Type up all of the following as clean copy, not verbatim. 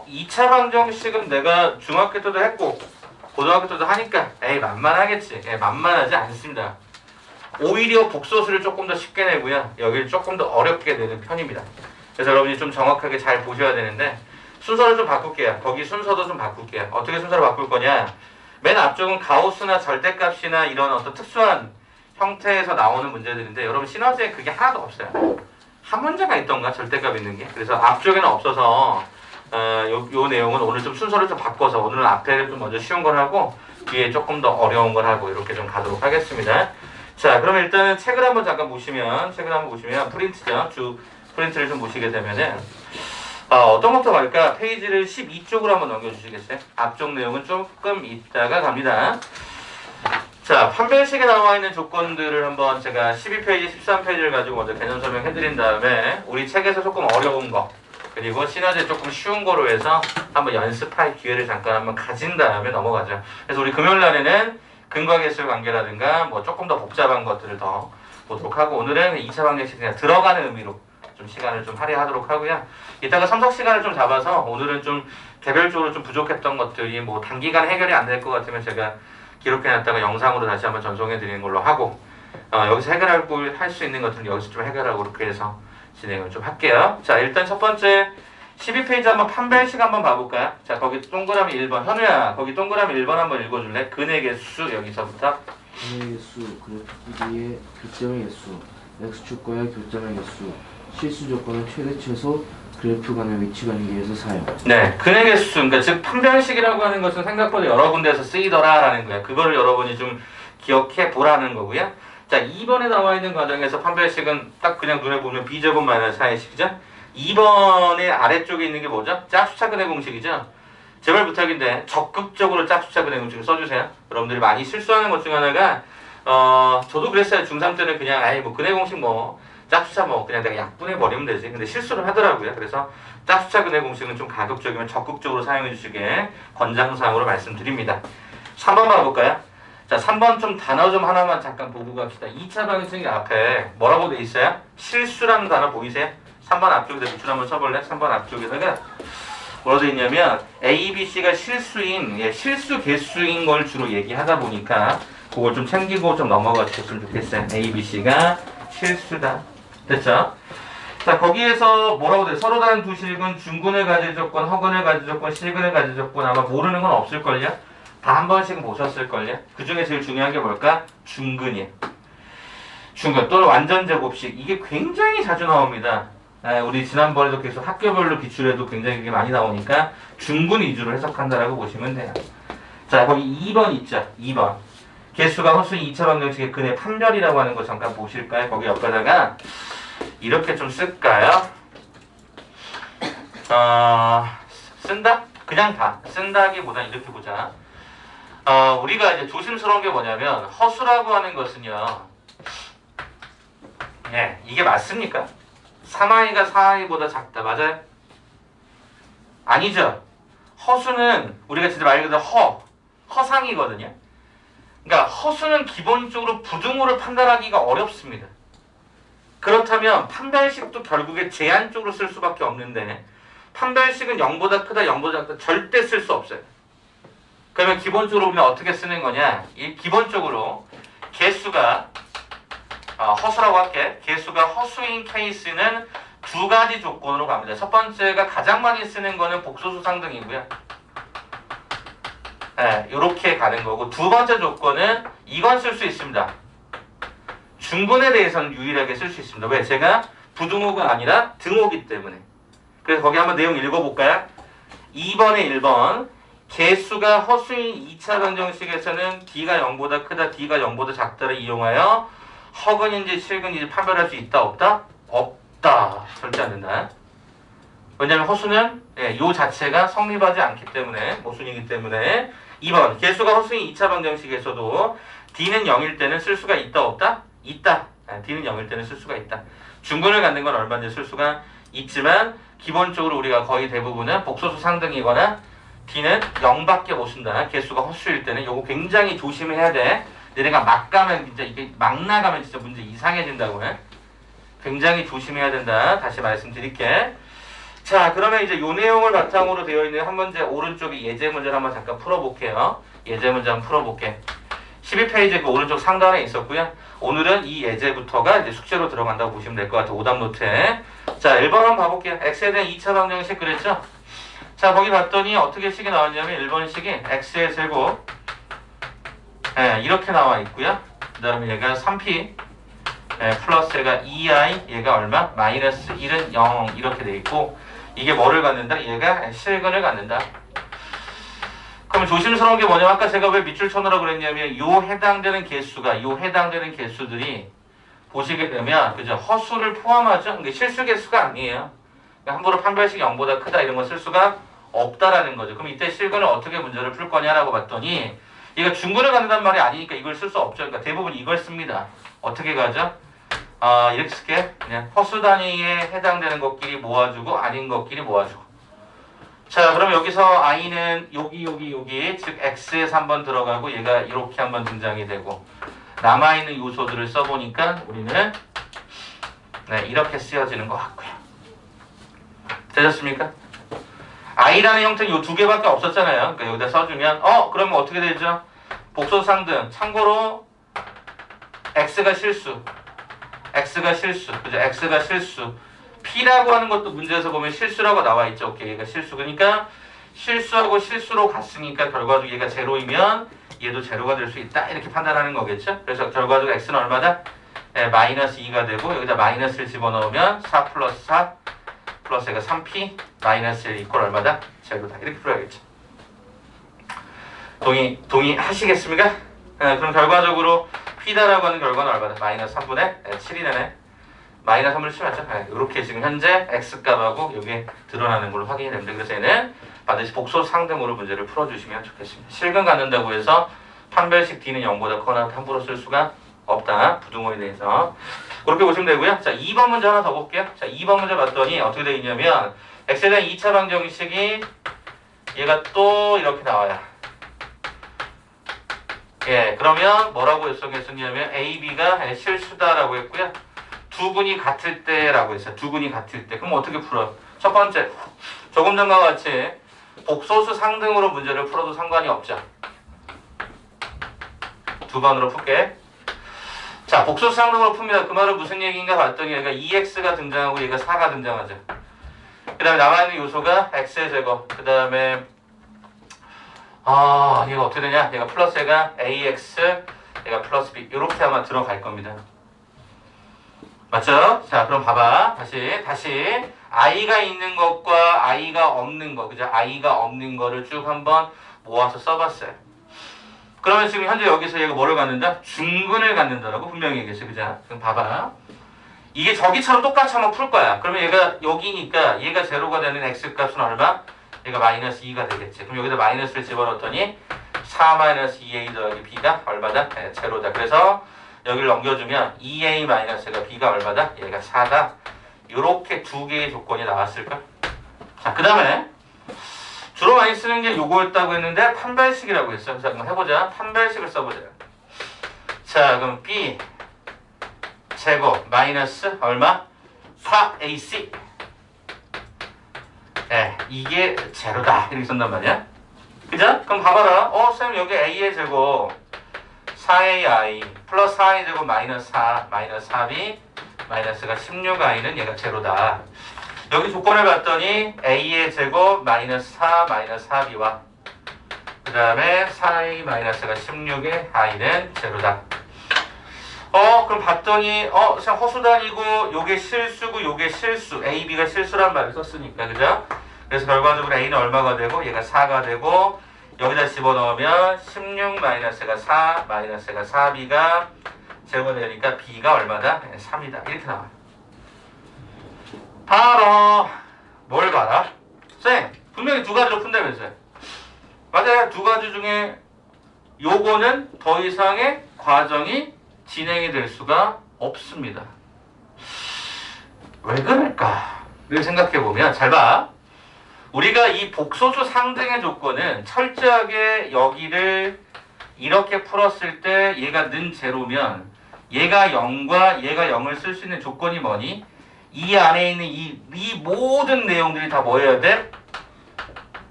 2차 방정식은 내가 중학교 때도 했고 고등학교 때도 하니까 에이 만만하겠지. 만만하지 않습니다. 오히려 복소수를 조금 더 쉽게 내고요. 여기를 조금 더 어렵게 내는 편입니다. 그래서 여러분이 좀 정확하게 잘 보셔야 되는데 순서를 좀 바꿀게요. 거기 순서도 좀 바꿀게요. 어떻게 순서를 바꿀 거냐. 맨 앞쪽은 가우스나 절대값이나 이런 어떤 특수한 형태에서 나오는 문제들인데 여러분 신화제에 그게 하나도 없어요. 한 문제가 있던가 절대값 있는 게. 그래서 앞쪽에는 없어서 요 내용은 오늘 좀 순서를 좀 바꿔서 오늘은 앞에를 좀 먼저 쉬운 걸 하고 뒤에 조금 더 어려운 걸 하고 이렇게 좀 가도록 하겠습니다. 자, 그럼 일단은 책을 한번 잠깐 보시면 프린트죠. 프린트를 좀 보시게 되면은 어떤 것부터 갈까? 페이지를 12쪽으로 한번 넘겨주시겠어요? 앞쪽 내용은 조금 있다가 갑니다. 자, 판별식에 나와 있는 조건들을 한번 제가 12페이지, 13페이지를 가지고 먼저 개념 설명해드린 다음에 우리 책에서 조금 어려운 거 그리고 신화제 조금 쉬운 거로 해서 한번 연습할 기회를 잠깐 한번 가진 다음에 넘어가죠. 그래서 우리 금요일 날에는 근과계술 관계라든가 뭐 조금 더 복잡한 것들을 더 보도록 하고 오늘은 2차 방정식 그냥 들어가는 의미로 좀 시간을 좀 할애하도록 하고요. 이따가 참석 시간을 좀 잡아서 오늘은 좀 개별적으로 좀 부족했던 것들이 뭐 단기간 해결이 안 될 것 같으면 제가 기록해놨다가 영상으로 다시 한번 전송해 드리는 걸로 하고 여기서 할 수 있는 것들은 여기서 좀 해결하고 이렇게 해서 진행을 좀 할게요. 자, 일단 첫 번째 12페이지 한번 판별식 한번 봐볼까요? 자, 거기 동그라미 1번. 현우야, 거기 동그라미 1번 한번 읽어줄래? 근의 개수 여기서부터. 근의 개수, 그래프 길이의 교점의 개수, x축과의 교점의 개수, 실수 조건은 최대 최소, 그래프 간의 위치 관계에서 사용. 네, 근의 개수. 그러니까 즉 판별식이라고 하는 것은 생각보다 여러 군데에서 쓰이더라라는 거예요. 그거를 여러분이 좀 기억해 보라는 거고요. 자, 2번에 나와 있는 과정에서 판별식은 딱 그냥 눈에 보면 b제곱 마이너스 4의식이죠. 2번의 아래쪽에 있는 게 뭐죠? 짝수차 근의 공식이죠. 제발 부탁인데 적극적으로 짝수차 근의 공식을 써주세요. 여러분들이 많이 실수하는 것 중 하나가 저도 그랬어요. 중3 때는 그냥 뭐 근의 공식 뭐 짝수차 뭐 그냥 내가 약분해 버리면 되지. 근데 실수를 하더라고요. 그래서 짝수차 근의 공식은 좀 가급적이면 적극적으로 사용해 주시게 권장사항으로 말씀드립니다. 3번 봐볼까요? 자, 3번 좀 단어 좀 하나만 잠깐 보고 갑시다. 2차 방정식 앞에 뭐라고 돼 있어요? 실수라는 단어 보이세요? 3번 앞쪽에다 밑줄 한번 쳐볼래? 3번 앞쪽에다가 뭐라고 돼 있냐면 A, B, C가 실수 개수인 걸 주로 얘기하다 보니까 그걸 좀 챙기고 좀 넘어가 주셨으면 좋겠어요. A, B, C가 실수다. 됐죠? 자, 거기에서 뭐라고 돼? 서로 다른 두 실근 중근을 가질 조건, 허근을 가질 조건, 실근을 가질 조건 아마 모르는 건 없을걸요? 다 한 번씩은 보셨을걸요? 그 중에 제일 중요한 게 뭘까? 중근이에요. 중근 또는 완전제곱식. 이게 굉장히 자주 나옵니다. 우리 지난번에도 계속 학교별로 기출에도 굉장히 많이 나오니까 중근 위주로 해석한다라고 보시면 돼요. 자, 거기 2번 있죠? 2번. 개수가 허수인 2차 방정식의 근의 판별이라고 하는 거 잠깐 보실까요? 거기 옆에다가 이렇게 좀 쓸까요? 쓴다? 그냥 다. 쓴다기보다는 이렇게 보자. 우리가 이제 조심스러운 게 뭐냐면 허수라고 하는 것은요. 네, 이게 맞습니까? 3i가 4i보다 작다. 맞아요? 아니죠. 허수는 우리가 진짜 말 그대로 허상이거든요. 그러니까 허수는 기본적으로 부등호를 판단하기가 어렵습니다. 그렇다면 판별식도 결국에 제한적으로 쓸 수밖에 없는데 판별식은 0보다 크다, 0보다 작다 절대 쓸 수 없어요. 그러면 기본적으로 우리는 어떻게 쓰는 거냐? 기본적으로 개수가 허수라고 할게. 개수가 허수인 케이스는 두 가지 조건으로 갑니다. 첫 번째가 가장 많이 쓰는 거는 복소수 상등이고요. 이렇게 가는 거고 두 번째 조건은 이건 쓸 수 있습니다. 중근에 대해서는 유일하게 쓸 수 있습니다. 왜? 제가 부등호가 아니라 등호기 때문에. 그래서 거기 한번 내용 읽어볼까요? 2번에 1번 개수가 허수인 2차 방정식에서는 D가 0보다 크다, D가 0보다 작다를 이용하여 허근인지 실근인지 판별할 수 있다, 없다? 없다. 절대 안 된다. 왜냐하면 허수는 요 자체가 성립하지 않기 때문에 모순이기 때문에 2번 개수가 허수인 2차 방정식에서도 D는 0일 때는 쓸 수가 있다, 없다? 있다. D는 0일 때는 쓸 수가 있다. 중근을 갖는 건 얼마든지 쓸 수가 있지만 기본적으로 우리가 거의 대부분은 복소수 상등이거나 D는 0밖에 못 쓴다. 개수가 허수일 때는 요거 굉장히 조심해야 돼. 내가 막 가면 진짜 이게 막 나가면 진짜 문제 이상해진다고 해. 굉장히 조심해야 된다. 다시 말씀드릴게. 자, 그러면 이제 요 내용을 바탕으로 되어 있는 한 문제 오른쪽에 예제 문제를 한번 잠깐 풀어볼게요. 예제 문제 한번 풀어볼게. 12페이지 그 오른쪽 상단에 있었고요. 오늘은 이 예제부터가 이제 숙제로 들어간다고 보시면 될 것 같아요. 오답 노트에. 자, 1번 한번 봐볼게요. x에 대한 2차 방정식 그랬죠? 자, 거기 봤더니 어떻게 식이 나왔냐면 1번 식이 x의 제곱 이렇게 나와 있고요. 그 다음에 얘가 3p 플러스 얘가 2i 얘가 얼마? 마이너스 1은 0 이렇게 돼 있고 이게 뭐를 갖는다? 얘가 실근을 갖는다. 그럼 조심스러운 게 뭐냐면 아까 제가 왜 밑줄 쳐놓으라고 그랬냐면 요 해당되는 개수들이 보시게 되면 그죠? 허수를 포함하죠? 이게 실수 개수가 아니에요. 그러니까 함부로 판별식이 0보다 크다 이런 거 쓸 수가 없다라는 거죠. 그럼 이때 실근을 어떻게 문제를 풀 거냐라고 봤더니 얘가 중근을 갖는단 말이 아니니까 이걸 쓸 수 없죠. 그러니까 대부분 이걸 씁니다. 어떻게 가죠? 이렇게 쓸게. 그냥 허수 단위에 해당되는 것끼리 모아주고 아닌 것끼리 모아주고. 자, 그럼 여기서 i는 여기 즉 x에서 한번 들어가고 얘가 이렇게 한번 등장이 되고 남아있는 요소들을 써보니까 우리는 이렇게 쓰여지는 것 같고요. 되셨습니까? i라는 형태는 요 두 개밖에 없었잖아요. 그러니까 여기다 써주면 그러면 어떻게 되죠? 복소 상등. 참고로 x가 실수. 그죠? x가 실수. p라고 하는 것도 문제에서 보면 실수라고 나와 있죠. 오케이, 얘가 실수. 그러니까 실수하고 실수로 갔으니까 결과적으로 얘가 제로이면 얘도 제로가 될 수 있다. 이렇게 판단하는 거겠죠. 그래서 결과적으로 x는 얼마다? 마이너스 2가 되고 여기다 마이너스를 집어넣으면 4 플러스 4 플러스 얘가 3p 마이너스 1 이퀄 얼마다? 제로다. 이렇게 풀어야겠죠. 동의하시겠습니까? 그럼 결과적으로 p다라고 하는 결과는 얼마다? 마이너스 3분의 7이 되네. 마이너스 3분의 7 맞죠? 이렇게 지금 현재 x값하고 이게 드러나는 걸로 확인이 됩니다. 그래서 얘는 반드시 복소 상등으로 문제를 풀어주시면 좋겠습니다. 실근 갖는다고 해서 판별식 d는 0보다 커나 함부로 쓸 수가 없다. 부등호에 대해서. 그렇게 보시면 되고요. 자, 2번 문제 하나 더 볼게요. 자, 2번 문제 봤더니 어떻게 되어 있냐면 x에 대한 2차 방정식이 얘가 또 이렇게 나와요. 그러면 뭐라고 했었냐면 a, b가 실수다라고 했고요. 두 근이 같을 때라고 했어요. 두 근이 같을 때. 그럼 어떻게 풀어? 첫 번째, 조금 전과 같이 복소수 상등으로 문제를 풀어도 상관이 없죠. 두 번으로 풀게. 자, 복소수 상등으로 풉니다. 그 말은 무슨 얘기인가 봤더니 얘가 2x가 등장하고 얘가 4가 등장하죠. 그 다음에 남아있는 요소가 x의 제곱. 그 다음에 얘가 어떻게 되냐? 얘가 플러스 얘가 ax, 얘가 플러스 b. 이렇게 아마 들어갈 겁니다. 맞죠? 자, 그럼 봐봐. 다시 i가 있는 것과 i가 없는 거, 그죠? i가 없는 거를 쭉 한번 모아서 써봤어요. 그러면 지금 현재 여기서 얘가 뭐를 갖는다? 중근을 갖는다라고 분명히 얘기했어요. 그죠? 그럼 봐봐. 이게 저기처럼 똑같이 한번 풀 거야. 그러면 얘가 여기니까 얘가 제로가 되는 x값은 얼마? 얘가 마이너스 2가 되겠지. 그럼 여기다 마이너스를 집어넣었더니 4 마이너스 2a 더하기 b가 얼마다? 제로다. 그래서 여기를 넘겨주면 2a 마이너스가 b가 얼마다? 얘가 4다. 요렇게 두 개의 조건이 나왔을까? 자, 그 다음에 주로 많이 쓰는 게 요거였다고 했는데 판별식이라고 했어요. 자, 그럼 해보자. 판별식을 써보자. 자, 그럼 b 제곱 마이너스 얼마? 4ac. 이게 제로다. 이렇게 쓴단 말이야. 그죠? 그럼 봐봐라. 쌤 여기 a의 제곱 4ai 플러스 4i 제곱 마이너스 4 마이너스 4b 마이너스가 16i는 얘가 제로다. 여기 조건을 봤더니 a의 제곱 마이너스 4 마이너스 4b와 그 다음에 4a 마이너스가 16의 i는 제로다. 그럼 봤더니 참 허수단이고 요게 실수고 요게 실수 a, b가 실수란 말을 썼으니까 그죠? 그래서 결과적으로 a는 얼마가 되고 얘가 4가 되고 여기다 집어넣으면 16 마이너스가 4 마이너스가 4b가 제곱이 되니까 b가 얼마다? 3이다. 이렇게 나와요. 바로 뭘 봐라? 쌤 분명히 두 가지로 푼다면서요. 맞아요. 두 가지 중에 요거는 더 이상의 과정이 진행이 될 수가 없습니다. 왜 그럴까? 를 생각해보면 잘 봐. 우리가 이 복소수 상등의 조건은 철저하게 여기를 이렇게 풀었을 때 얘가 는 제로면 얘가 0과 얘가 0을 쓸 수 있는 조건이 뭐니? 이 안에 있는 이 모든 내용들이 다 뭐 해야 돼?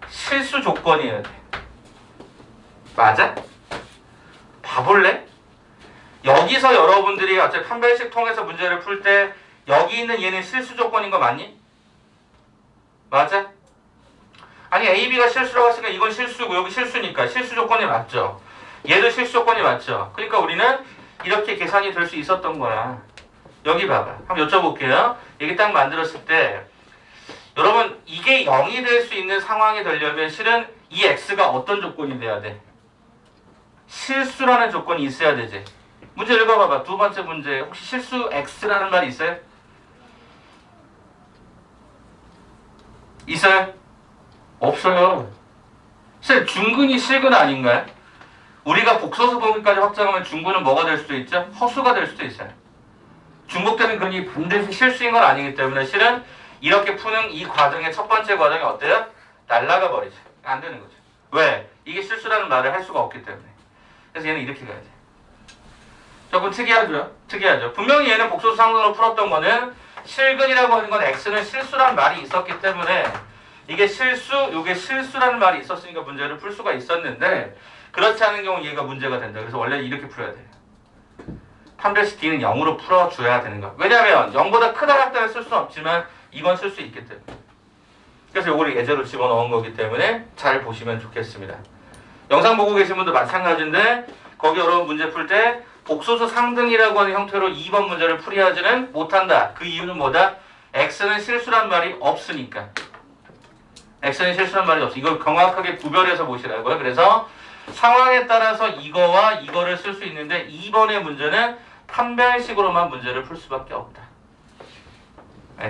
실수 조건이어야 돼. 맞아? 봐볼래? 여기서 여러분들이 어차피 판별식 통해서 문제를 풀 때 여기 있는 얘는 실수 조건인 거 맞니? 맞아? 아니 A, B가 실수라고 했으니까 이건 실수고 여기 실수니까 실수 조건이 맞죠? 얘도 실수 조건이 맞죠? 그러니까 우리는 이렇게 계산이 될 수 있었던 거야. 여기 봐봐. 한번 여쭤볼게요. 이게 딱 만들었을 때 여러분 이게 0이 될 수 있는 상황이 되려면 실은 이 X가 어떤 조건이 돼야 돼? 실수라는 조건이 있어야 되지. 문제 읽어봐봐. 두 번째 문제. 혹시 실수 X라는 말이 있어요? 있어요? 없어요. 중근이 실근 아닌가요? 우리가 복소수 범위까지 확장하면 중근은 뭐가 될 수도 있죠? 허수가 될 수도 있어요. 중복되는 근이 반드시 실수인 건 아니기 때문에 실은 이렇게 푸는 이 과정의 첫 번째 과정이 어때요? 날라가 버리죠. 안 되는 거죠. 왜? 이게 실수라는 말을 할 수가 없기 때문에. 그래서 얘는 이렇게 가야 돼. 조금 특이하죠? 특이하죠. 분명히 얘는 복소수 상등으로 풀었던 거는 실근이라고 하는 건 X는 실수라는 말이 있었기 때문에 이게 실수, 이게 실수라는 말이 있었으니까 문제를 풀 수가 있었는데 그렇지 않은 경우 얘가 문제가 된다. 그래서 원래 이렇게 풀어야 돼요. 판별식 D는 0으로 풀어줘야 되는 거야. 왜냐하면 0보다 크다 같다는 쓸 수는 없지만 이건 쓸 수 있기 때문에. 그래서 요거를 예제로 집어넣은 거기 때문에 잘 보시면 좋겠습니다. 영상 보고 계신 분도 마찬가지인데 거기 여러분 문제 풀 때 복소수 상등이라고 하는 형태로 2번 문제를 풀이하지는 못한다. 그 이유는 뭐다? X는 실수란 말이 없으니까. X는 실수란 말이 없어. 이걸 정확하게 구별해서 보시라고요. 그래서 상황에 따라서 이거와 이거를 쓸 수 있는데 2번의 문제는 판별식으로만 문제를 풀 수밖에 없다.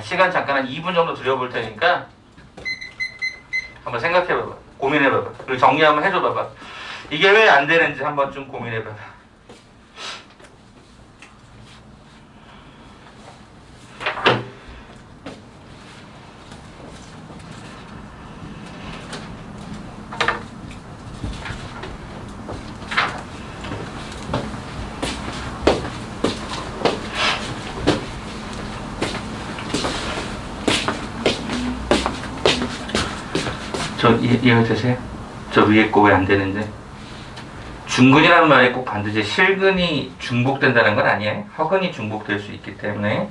시간 잠깐 한 2분 정도 드려볼 테니까 한번 생각해봐봐. 고민해봐봐. 그리고 정리 한번 해줘봐봐. 이게 왜 안 되는지 한번 좀 고민해봐봐. 이해가 되세요? 저 위에 거 왜 안 되는지. 중근이라는 말이 꼭 반드시 실근이 중복된다는 건 아니에요. 허근이 중복될 수 있기 때문에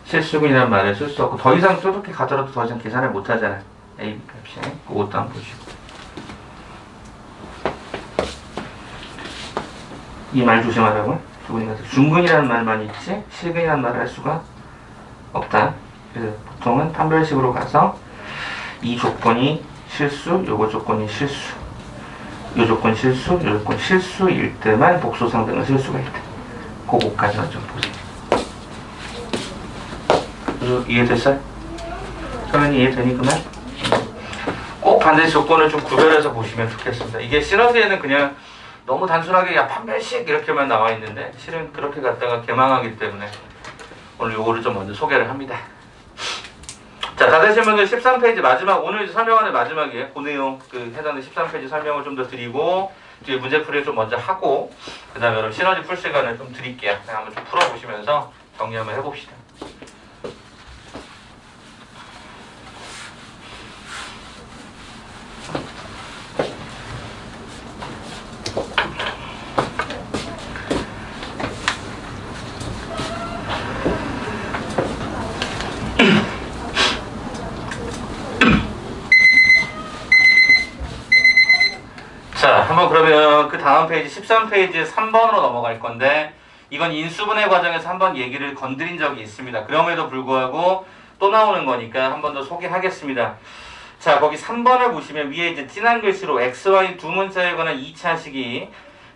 실수근이라는 말을 쓸 수 없고 더 이상 뾰족히 가더라도 더 이상 계산을 못 하잖아. A, B 값이. 그것도 한번 보시고. 이 말 조심하라고. 중근이라는 말만 있지 실근이라는 말을 할 수가 없다. 그래서 보통은 판별식으로 가서 이 조건이 실수, 요거 조건이 실수, 요 조건 실수, 요 조건 실수일 때만 복소상등을 쓸 수가 있다. 그거까지만 좀 보세요. 이해됐어요? 그러면 이해되니 그만? 꼭 반드시 조건을 좀 구별해서 보시면 좋겠습니다. 이게 시너지에는 그냥 너무 단순하게 야 판별식 이렇게만 나와 있는데 실은 그렇게 갖다가 개망하기 때문에 오늘 요거를 좀 먼저 소개를 합니다. 자, 다 되신 분들 13페이지 마지막, 오늘 설명하는 마지막이에요. 그 내용, 해당하는 13페이지 설명을 좀 더 드리고, 뒤에 문제풀이를 좀 먼저 하고, 그 다음에 여러분 시너지 풀 시간을 좀 드릴게요. 한번 좀 풀어보시면서 정리 한번 해봅시다. 자, 한번 그러면 그 다음 페이지 13페이지 3번으로 넘어갈 건데 이건 인수분해 과정에서 한번 얘기를 건드린 적이 있습니다. 그럼에도 불구하고 또 나오는 거니까 한 번 더 소개하겠습니다. 자, 거기 3번을 보시면 위에 이제 진한 글씨로 XY 두 문자에 관한 2차식이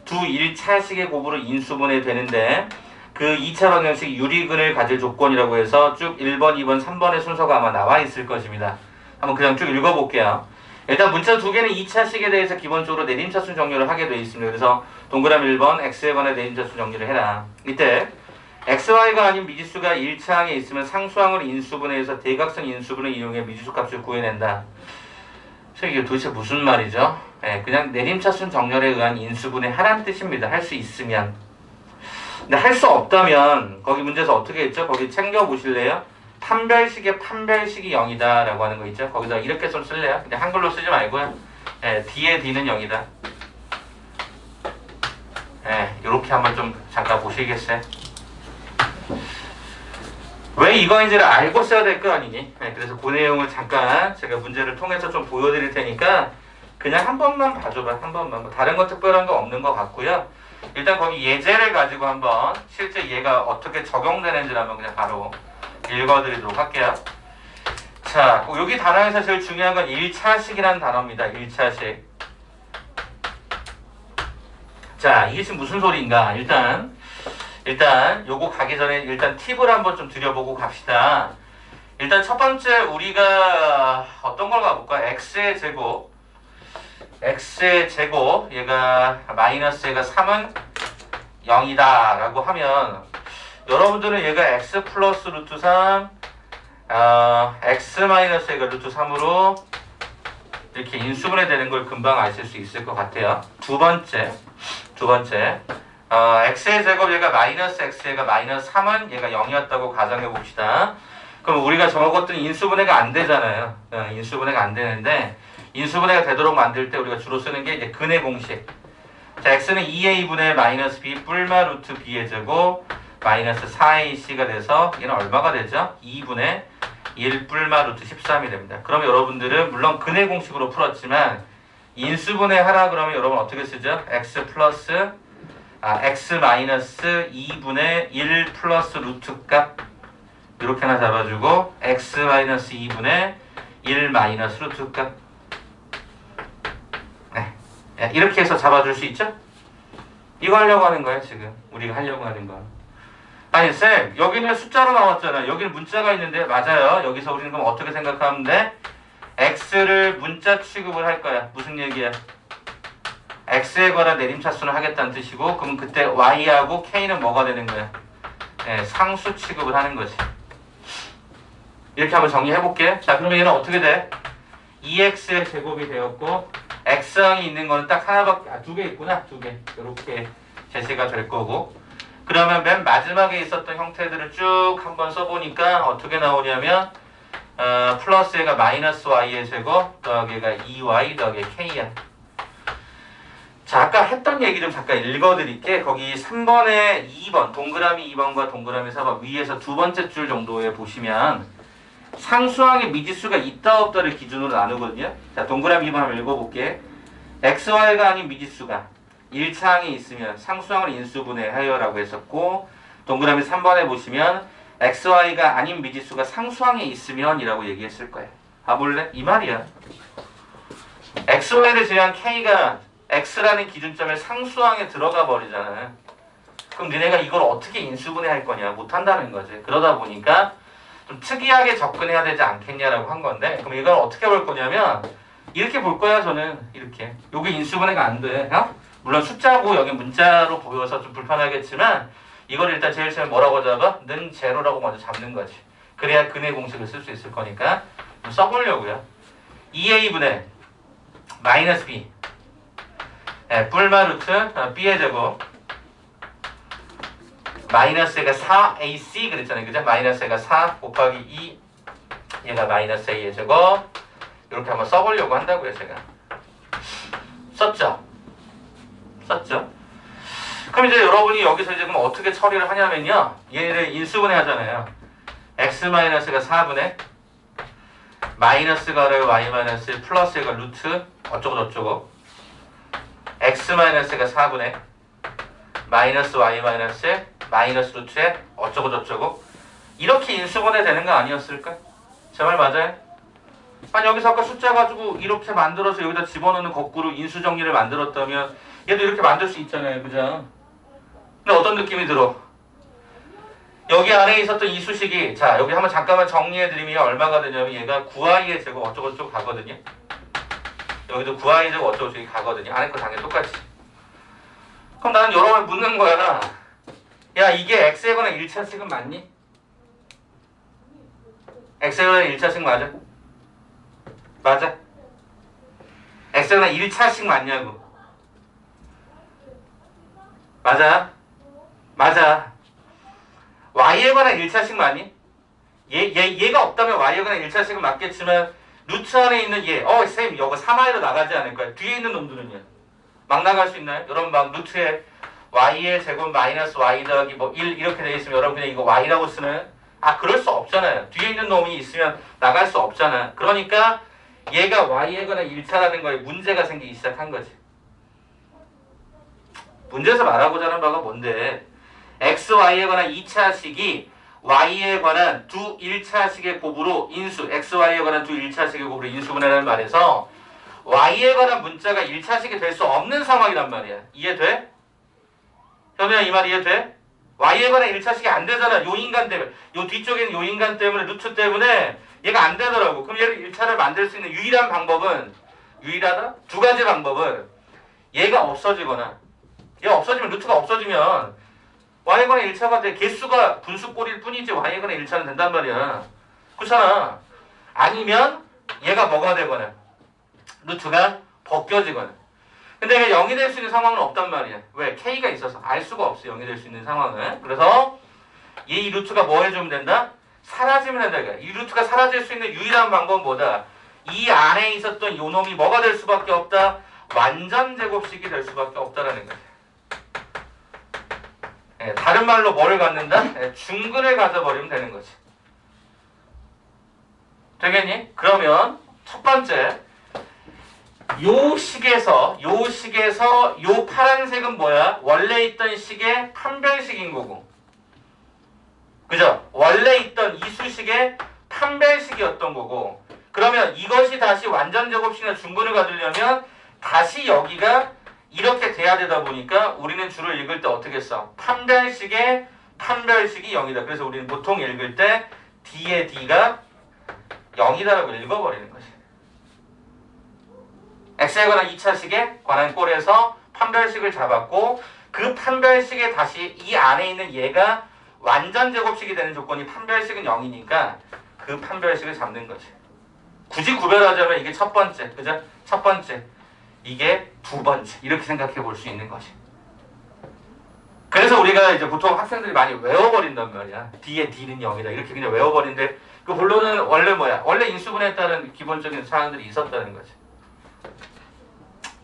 두 1차식의 곱으로 인수분해 되는데 그 2차 방정식 유리근을 가질 조건이라고 해서 쭉 1번, 2번, 3번의 순서가 아마 나와 있을 것입니다. 한번 그냥 쭉 읽어볼게요. 일단 문자 두 개는 2차식에 대해서 기본적으로 내림차순 정리를 하게 되어 있습니다. 그래서 동그라미 1번 x에 관한 내림차순 정리를 해라. 이때 xy가 아닌 미지수가 1차항에 있으면 상수항을 인수분해해서 대각선 인수분을 이용해 미지수 값을 구해낸다. 그래서 이게 도대체 무슨 말이죠? 그냥 내림차순 정렬에 의한 인수분해 하라는 뜻입니다. 할 수 있으면. 근데 할 수 없다면 거기 문제에서 어떻게 했죠? 거기 챙겨보실래요? 판별식의 판별식이 0이다 라고 하는 거 있죠. 거기다 이렇게 좀 쓸래요. 근데 한글로 쓰지 말고요. 예, D의 D는 0이다. 예, 이렇게 한번 좀 잠깐 보시겠어요? 왜 이거인지를 알고 써야 될 거 아니니? 예, 그래서 그 내용을 잠깐 제가 문제를 통해서 좀 보여드릴 테니까 그냥 한 번만 봐줘봐. 한 번만. 뭐 다른 거 특별한 거 없는 것 같고요. 일단 거기 예제를 가지고 한번 실제 얘가 어떻게 적용되는지를 한번 그냥 바로 읽어드리도록 할게요. 자, 여기 단어에서 제일 중요한 건 1차식이라는 단어입니다. 1차식. 자, 이게 지금 무슨 소리인가? 일단 요거 가기 전에 일단 팁을 한번 좀 드려보고 갑시다. 일단 첫 번째 우리가 어떤 걸 가볼까? x의 제곱 얘가 마이너스 얘가 3은 0이다 라고 하면 여러분들은 얘가 x 플러스 루트 3 x 마이너스 얘가 루트 3으로 이렇게 인수분해 되는 걸 금방 아실 수 있을 것 같아요. 두 번째 x의 제곱 얘가 마이너스 x 얘가 마이너스 3은 얘가 0이었다고 가정해 봅시다. 그럼 우리가 적었던 인수분해가 안 되잖아요. 인수분해가 안 되는데 인수분해가 되도록 만들 때 우리가 주로 쓰는 게 이제 근의 공식. 자, x는 2a분의 마이너스 b 뿔마 루트 b의 제곱 마이너스 4ac가 돼서 얘는 얼마가 되죠? 2분의 1 뿔마 루트 13이 됩니다. 그럼 여러분들은 물론 근의 공식으로 풀었지만 인수분해 하라 그러면 여러분 어떻게 쓰죠? x 플러스 x 마이너스 2분의 1 플러스 루트 값 이렇게 하나 잡아주고 x 마이너스 2분의 1 마이너스 루트 값 네. 이렇게 해서 잡아줄 수 있죠? 이거 하려고 하는 거예요 지금 우리가 하려고 하는 거. 아니 쌤 여기는 숫자로 나왔잖아요. 여기는 문자가 있는데 맞아요. 여기서 우리는 그럼 어떻게 생각하면 돼? x를 문자 취급을 할 거야. 무슨 얘기야? x에 관한 내림차순을 하겠다는 뜻이고 그럼 그때 y하고 k는 뭐가 되는 거야? 네, 상수 취급을 하는 거지. 이렇게 한번 정리해 볼게. 자 그러면 얘는 어떻게 돼? 2x의 제곱이 되었고 x항이 있는 거는 딱 하나밖에 두 개 있구나. 두 개 이렇게 제시가 될 거고 그러면 맨 마지막에 있었던 형태들을 쭉 한번 써보니까 어떻게 나오냐면 플러스 얘가 마이너스 y의 제곱 더하기 얘가 2y 더하기 k야. 자 아까 했던 얘기 좀 잠깐 읽어드릴게. 거기 3번에 2번 동그라미 2번과 동그라미 4번 위에서 두 번째 줄 정도에 보시면 상수항의 미지수가 있다 없다를 기준으로 나누거든요. 자 동그라미 2번 한번 읽어볼게. xy가 아닌 미지수가 1차항이 있으면 상수항을 인수분해하여 라고 했었고 동그라미 3번에 보시면 xy가 아닌 미지수가 상수항에 있으면 이라고 얘기했을 거예요. 봐볼래? 이 말이야. xy를 제한 k가 x라는 기준점에 상수항에 들어가 버리잖아. 그럼 너네가 이걸 어떻게 인수분해할 거냐? 못한다는 거지. 그러다 보니까 좀 특이하게 접근해야 되지 않겠냐라고 한 건데 그럼 이걸 어떻게 볼 거냐면 이렇게 볼 거야. 저는 이렇게 여기 인수분해가 안 돼. 물론 숫자고 여기 문자로 보여서 좀 불편하겠지만 이걸 일단 제일 처음에 뭐라고 잡아? 는 제로라고 먼저 잡는 거지. 그래야 근의 공식을 쓸 수 있을 거니까 좀 써보려고요. 2a분의 마이너스 b 뿔마 루트 b의 제곱 마이너스가 4ac 그랬잖아요. 그죠? 마이너스가 4 곱하기 2 얘가 마이너스 a의 제곱 이렇게 한번 써보려고 한다고요. 제가 썼죠? 그럼 이제 여러분이 여기서 이제 그럼 어떻게 처리를 하냐면요. 얘를 인수분해 하잖아요. x-가 4분의 마이너스가 y 마이너스 플러스가 루트 어쩌고 저쩌고 x-가 4분의 마이너스 y 마이너스 마이너스 루트에 어쩌고 저쩌고 이렇게 인수분해 되는 거 아니었을까? 제 말 맞아요? 아니 여기서 아까 숫자 가지고 이렇게 만들어서 여기다 집어넣는 거꾸로 인수 정리를 만들었다면 얘도 이렇게 만들 수 있잖아요. 그죠? 근데 어떤 느낌이 들어? 여기 안에 있었던 이 수식이 자 여기 한번 잠깐만 정리해드리면 얼마가 되냐면 얘가 9i의 제곱 어쩌고 저쩌고 가거든요. 여기도 9i 제곱 어쩌고 저쩌고 가거든요. 안에 거 당연히 똑같이. 그럼 나는 여러 번 묻는 거야. 야 이게 x에 관한 1차식은 맞니? x에 관한 1차식 맞아? 맞아? x에 관한 1차식 맞냐고? 맞아? 맞아. y에 관한 1차식 맞니? 얘가 없다면 y에 관한 1차식은 맞겠지만 루트 안에 있는 얘, 쌤 이거 3i로 나가지 않을까요? 뒤에 있는 놈들은요? 막 나갈 수 있나요? 여러분 막 루트에 y의 제곱 마이너스 y 더하기 뭐 1 이렇게 돼 있으면 여러분 그냥 이거 y라고 쓰는? 그럴 수 없잖아요. 뒤에 있는 놈이 있으면 나갈 수 없잖아. 그러니까 얘가 y에 관한 1차라는 거에 문제가 생기기 시작한 거지. 문제에서 말하고자 하는 바가 뭔데? x, y에 관한 2차식이 y에 관한 두 1차식의 곱으로 인수, x, y에 관한 두 1차식의 곱으로 인수분해라는 말에서 y에 관한 문자가 1차식이 될 수 없는 상황이란 말이야. 이해돼? 현우야 이 말 이해돼? y에 관한 1차식이 안 되잖아. 요 인간 때문에. 요 뒤쪽에 있는 요 인간 때문에 루트 때문에 얘가 안 되더라고. 그럼 얘를 1차를 만들 수 있는 유일한 방법은 유일하다? 두 가지 방법은 얘가 없어지거나 얘가 없어지면 루트가 없어지면 y에 관한 1차가 돼. 개수가 분수꼴일 뿐이지 y에 관한 1차는 된단 말이야. 그렇잖아. 아니면 얘가 뭐가 되거나 루트가 벗겨지거나. 근데 이게 0이 될 수 있는 상황은 없단 말이야. 왜? k가 있어서 알 수가 없어. 0이 될 수 있는 상황은. 그래서 이 루트가 뭐 해주면 된다? 사라지면 된다. 이거야. 이 루트가 사라질 수 있는 유일한 방법은 뭐다? 이 안에 있었던 요 놈이 뭐가 될 수밖에 없다? 완전 제곱식이 될 수밖에 없다라는 거야. 다른 말로 뭐를 갖는다? 중근을 가져버리면 되는 거지. 되겠니? 그러면 첫 번째 요 식에서 요 파란색은 뭐야? 원래 있던 식의 판별식인 거고, 그죠? 원래 있던 이 수식의 판별식이었던 거고, 그러면 이것이 다시 완전 제곱식이나 중근을 가지려면 다시 여기가 이렇게 돼야 되다 보니까 우리는 주로 읽을 때 어떻게 써? 판별식의 판별식이 0이다. 그래서 우리는 보통 읽을 때 D의 D가 0이다라고 읽어버리는 거지. X에 관한 2차식에 관한 꼴에서 판별식을 잡았고 그 판별식에 다시 이 안에 있는 얘가 완전 제곱식이 되는 조건이 판별식은 0이니까 그 판별식을 잡는 거지. 굳이 구별하자면 이게 첫 번째, 그죠? 첫 번째. 이게 두 번째. 이렇게 생각해 볼 수 있는 거지. 그래서 우리가 이제 보통 학생들이 많이 외워버린단 말이야. D의 D는 0이다. 이렇게 그냥 외워버린데 그 본론은 원래 뭐야? 원래 인수분해에 따른 기본적인 사항들이 있었다는 거지.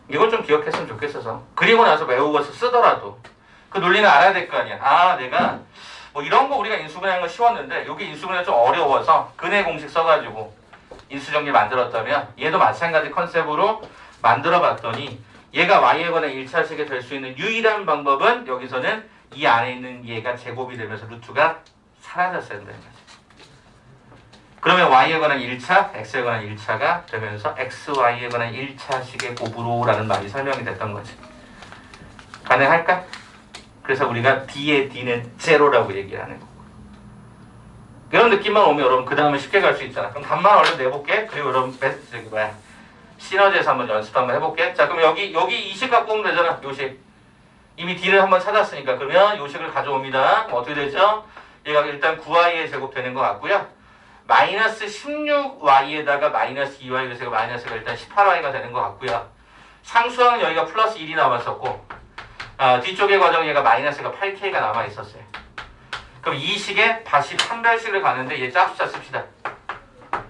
이걸 좀 기억했으면 좋겠어서. 그리고 나서 외우고서 쓰더라도 그 논리는 알아야 될 거 아니야. 내가 뭐 이런 거 우리가 인수분해하는 건 쉬웠는데 여기 인수분해가 좀 어려워서 근해 공식 써가지고 인수정리 만들었다면 얘도 마찬가지 컨셉으로 만들어 봤더니 얘가 y에 관한 1차식이 될 수 있는 유일한 방법은 여기서는 이 안에 있는 얘가 제곱이 되면서 루트가 사라졌어야 된다는 거지. 그러면 y에 관한 1차, x에 관한 1차가 되면서 x, y에 관한 1차식의 곱으로 라는 말이 설명이 됐던 거지. 가능할까? 그래서 우리가 D의 D는 제로라고 얘기를 하는 거고. 이런 느낌만 오면 여러분 그 다음에 쉽게 갈 수 있잖아. 그럼 답만 얼른 내볼게. 그리고 여러분 시너지에서 한번 연습 한번 해볼게. 자, 그럼 여기 이 식 갖고 오면 되잖아. 요 식. 이미 D를 한번 찾았으니까 그러면 요 식을 가져옵니다. 어떻게 되죠? 얘가 일단 9y의 제곱 되는 것 같고요. 마이너스 16y에다가 마이너스 2y 그래서 마이너스가 일단 18y가 되는 것 같고요. 상수항은 여기가 플러스 1이 남았었고 뒤쪽의 과정 얘가 마이너스가 8k가 남아있었어요. 그럼 이 식에 다시 판별식을 가는데 얘 짝수차 씁시다.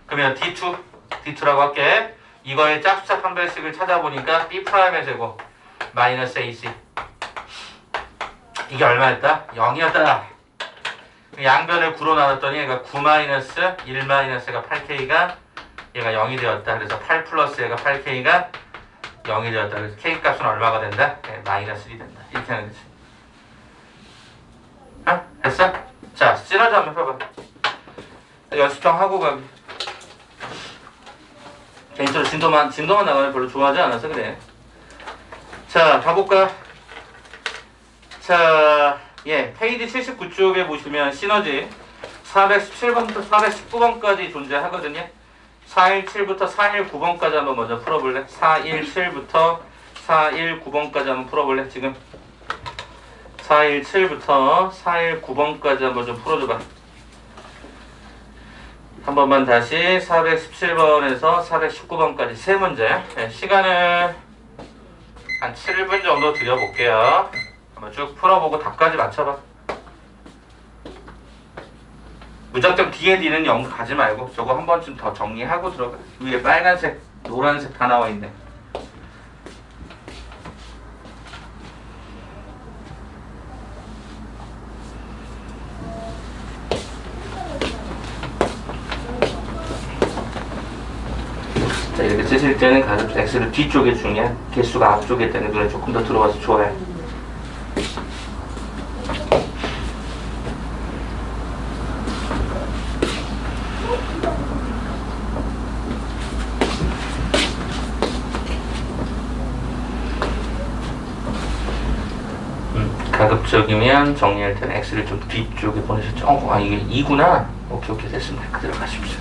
그러면 D2라고 할게. 이거의 짝수차 판별식을 찾아보니까 B'의 제곱 마이너스 AC 이게 얼마였다? 0이었다. 양변을 9로 나눴더니 얘가 9 마이너스 1 마이너스가 8K가 얘가 0이 되었다. 그래서 8 플러스 얘가 8K가 0이 되었다. 그래서 K 값은 얼마가 된다? 마이너스 1이 된다. 이렇게 하는 거지. 됐어? 자, 시너지 한번 해봐. 연습 좀 하고 가기. 개인적으로 진도만 나가면 별로 좋아하지 않아서 그래. 자, 가볼까? 자, 페이지 79쪽에 보시면 시너지 417번부터 419번까지 존재하거든요. 417부터 419번까지 한번 먼저 풀어볼래? 417부터 419번까지 한번 풀어볼래? 지금 417부터 419번까지 한번 좀 풀어줘봐. 한 번만 다시 417번에서 419번까지 세 문제. 시간을 한 7분 정도 드려볼게요. 한번 쭉 풀어보고 답까지 맞춰봐. 무작정 뒤에 D는 0 가지 말고 저거 한 번쯤 더 정리하고 들어가. 위에 빨간색, 노란색 다 나와 있네. 자, 이렇게 쓰실 때는 가급적 X를 뒤쪽에 주면 개수가 앞쪽에 있다는 눈에 조금 더 들어와서 좋아요. 가급적이면 정리할 때는 X를 좀 뒤쪽에 보내셨죠? 아, 이게 2구나? 오케이, 됐습니다. 그대로 가십시오.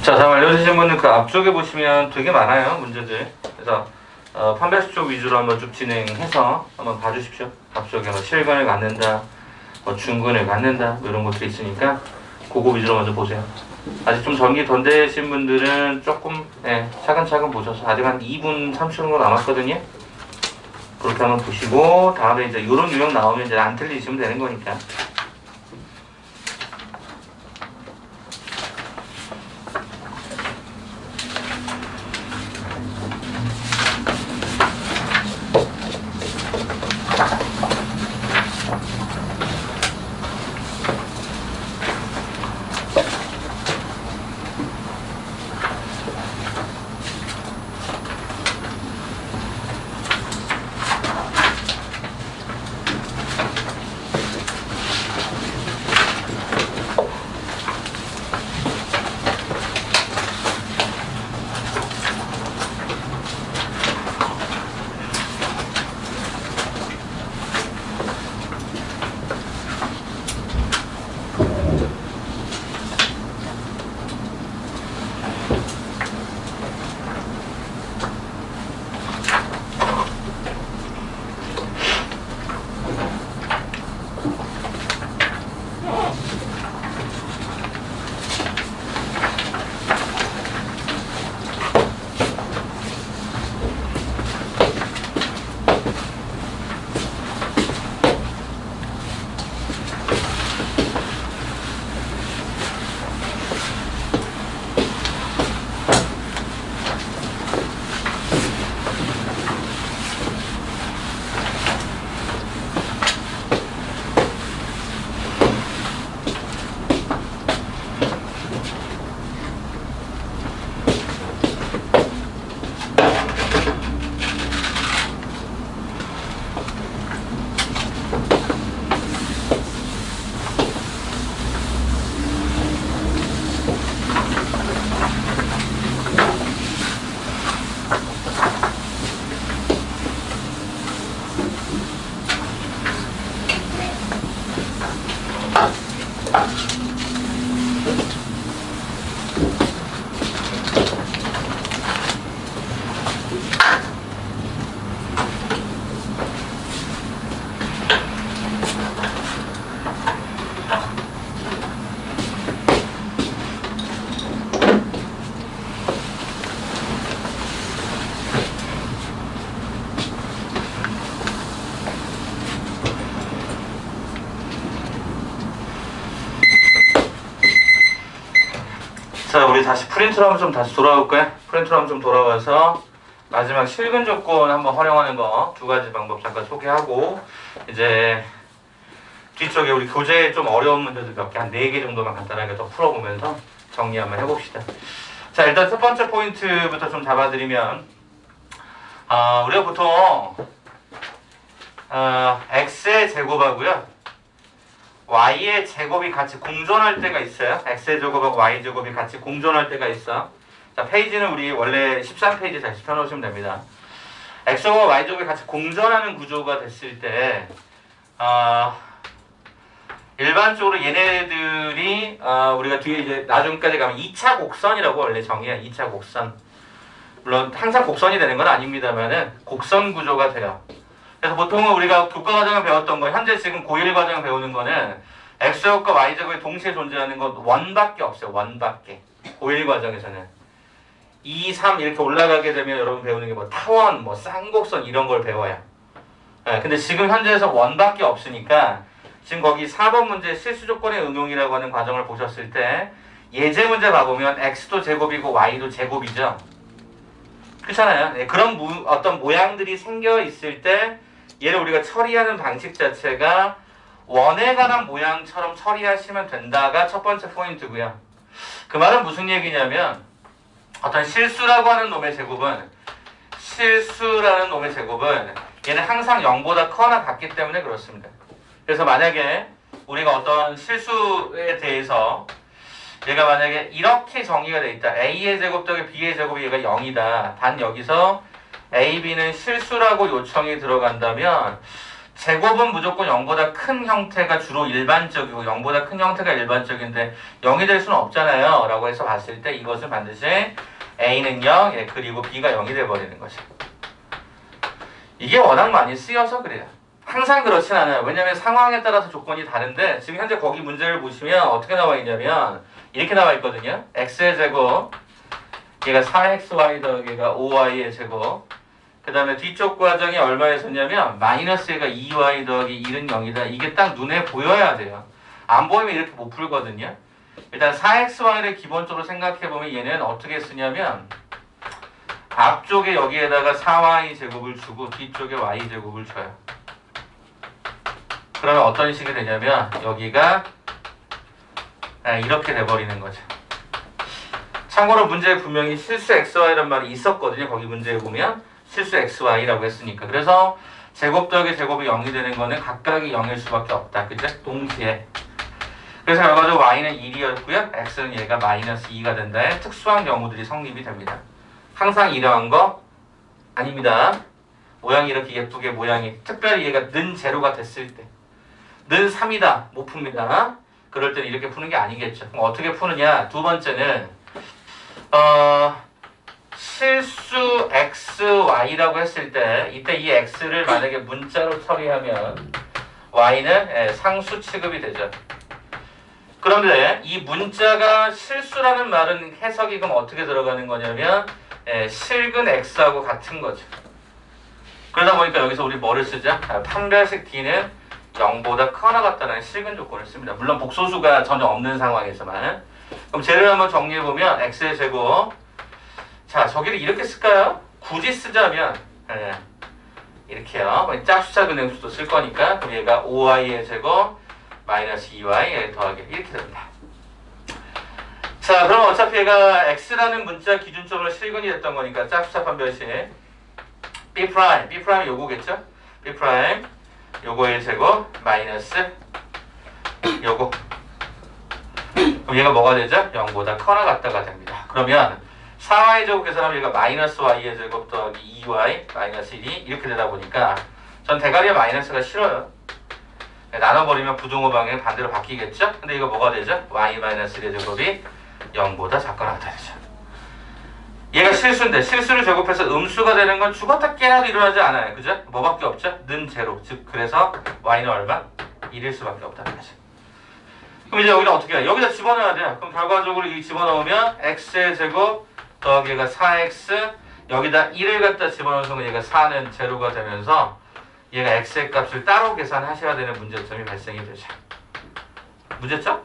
자, 다음 알려주신 분은 그 앞쪽에 보시면 되게 많아요, 문제들. 그래서 판별식 쪽 위주로 한번 쭉 진행해서 한번 봐주십시오. 앞쪽에 뭐 실근을 갖는다, 뭐 중근을 갖는다, 뭐 이런 것들이 있으니까 그거 위주로 먼저 보세요. 아직 좀 전기 덜 되신 분들은 조금 차근차근 보셔서 아직 한 2분 30분 정도 남았거든요. 그렇게 한번 보시고 다음에 이제 이런 유형 나오면 이제 안 틀리시면 되는 거니까. 자, 우리 다시 프린트로 한번 좀 다시 돌아올까요? 프린트로 한번 좀 돌아와서 마지막 실근 조건 한번 활용하는 거 두 가지 방법 잠깐 소개하고 이제 뒤쪽에 우리 교재에 좀 어려운 문제들 몇 개, 한 4개 정도만 간단하게 더 풀어보면서 정리 한번 해봅시다. 자, 일단 첫 번째 포인트부터 좀 잡아드리면 우리가 보통 x의 제곱하고요 y의 제곱이 같이 공존할 때가 있어요. x의 제곱하고 y 제곱이 같이 공존할 때가 있어. 자, 페이지는 우리 원래 13페이지 다시 펴놓으시면 됩니다. x제곱과 y 제곱이 같이 공존하는 구조가 됐을 때 일반적으로 얘네들이 우리가 뒤에 이제 나중까지 가면 2차 곡선이라고 원래 정의해요. 2차 곡선. 물론 항상 곡선이 되는 건 아닙니다만은 곡선 구조가 돼요. 그래서 보통은 우리가 교과 과정을 배웠던 거, 현재 지금 고1 과정을 배우는 거는 x제곱과 y제곱이 동시에 존재하는 건 원밖에 없어요. 원밖에. 고1 과정에서는 2, 3 이렇게 올라가게 되면 여러분 배우는 게 뭐 타원, 뭐 쌍곡선 이런 걸 배워요. 네, 근데 지금 현재에서 원밖에 없으니까 지금 거기 4번 문제 실수 조건의 응용이라고 하는 과정을 보셨을 때 예제 문제 봐보면 x도 제곱이고 y도 제곱이죠. 그렇잖아요. 네, 그런 어떤 모양들이 생겨 있을 때 얘를 우리가 처리하는 방식 자체가 원에 관한 모양처럼 처리하시면 된다가 첫 번째 포인트고요. 그 말은 무슨 얘기냐면 어떤 실수라고 하는 놈의 제곱은 얘는 항상 0보다 커나 같기 때문에 그렇습니다. 그래서 만약에 우리가 어떤 실수에 대해서 얘가 만약에 이렇게 정의가 돼 있다. a의 제곱 더하기 b의 제곱이 얘가 0이다. 단 여기서 a, b는 실수라고 요청이 들어간다면 제곱은 무조건 0보다 큰 형태가 주로 일반적이고 0보다 큰 형태가 일반적인데 0이 될 수는 없잖아요. 라고 해서 봤을 때 이것은 반드시 a는 0, 그리고 b가 0이 돼버리는 거죠. 이게 워낙 많이 쓰여서 그래요. 항상 그렇진 않아요. 왜냐하면 상황에 따라서 조건이 다른데 지금 현재 거기 문제를 보시면 어떻게 나와 있냐면 이렇게 나와 있거든요. x의 제곱 얘가 4xy 더하기가 5y의 제곱 그 다음에 뒤쪽 과정이 얼마였었냐면 마이너스 얘가 2y 더하기 1은 0이다. 이게 딱 눈에 보여야 돼요. 안 보이면 이렇게 못 풀거든요. 일단 4xy를 기본적으로 생각해보면 얘는 어떻게 쓰냐면 앞쪽에 여기에다가 4y 제곱을 주고 뒤쪽에 y 제곱을 줘요. 그러면 어떤 식이 되냐면 여기가 이렇게 돼버리는 거죠. 참고로 문제에 분명히 실수 xy란 말이 있었거든요. 거기 문제에 보면 실수 xy라고 했으니까. 그래서 제곱 더하기 제곱이 0이 되는 거는 각각이 0일 수밖에 없다. 그죠? 동시에. 그래서 결과적으로 y는 1이었고요. x는 얘가 마이너스 2가 된다의 특수한 경우들이 성립이 됩니다. 항상 이러한 거 아닙니다. 모양이 이렇게 예쁘게 모양이 특별히 얘가 는 제로가 됐을 때 는 3이다. 못 풉니다. 그럴 때는 이렇게 푸는 게 아니겠죠. 그럼 어떻게 푸느냐? 두 번째는 실수 xy라고 했을 때 이때 이 x를 만약에 문자로 처리하면 y는 상수 취급이 되죠. 그런데 이 문자가 실수라는 말은 해석이 그럼 어떻게 들어가는 거냐면 실근 x하고 같은 거죠. 그러다 보니까 여기서 우리 뭐를 쓰죠? 판별식 d는 0보다 크거나 같다는 실근 조건을 씁니다. 물론 복소수가 전혀 없는 상황에서만. 그럼 쟤를 한번 정리해보면 x의 제곱 자 저기를 이렇게 쓸까요? 굳이 쓰자면 이렇게요. 짝수차 근행수도 쓸 거니까 그럼 얘가 5y의 제곱 마이너스 2y 더하기 이렇게 됩니다. 자 그럼 어차피 얘가 x라는 문자 기준점으로 실근이 됐던 거니까 짝수차 판별식 b' 요거겠죠? b' 요거의 제곱 마이너스 요거 그럼 얘가 뭐가 되죠? 0보다 커나 같다가 됩니다. 그러면 4y 제곱 계산하면 얘가 마이너스 y의 제곱 더하기 2y 마이너스 1이 이렇게 되다 보니까 전 대가리에 마이너스가 싫어요. 나눠버리면 부등호 방향이 반대로 바뀌겠죠? 근데 이거 뭐가 되죠? y-1의 제곱이 0보다 작거나 같다 되죠. 얘가 실수인데 실수를 제곱해서 음수가 되는 건 죽었다 깨나도 일어나지 않아요. 그죠? 뭐밖에 없죠? 는 제로. 즉 그래서 y는 얼마? 1일 수밖에 없다는 거죠. 그럼 이제 여기는 어떻게 해요? 여기다 집어넣어야 돼요. 그럼 결과적으로 이 집어넣으면 x의 제곱 더하기 얘가 4x 여기다 1을 갖다 집어넣어서 얘가 4는 제로가 되면서 얘가 x의 값을 따로 계산하셔야 되는 문제점이 발생이 되죠. 문제점?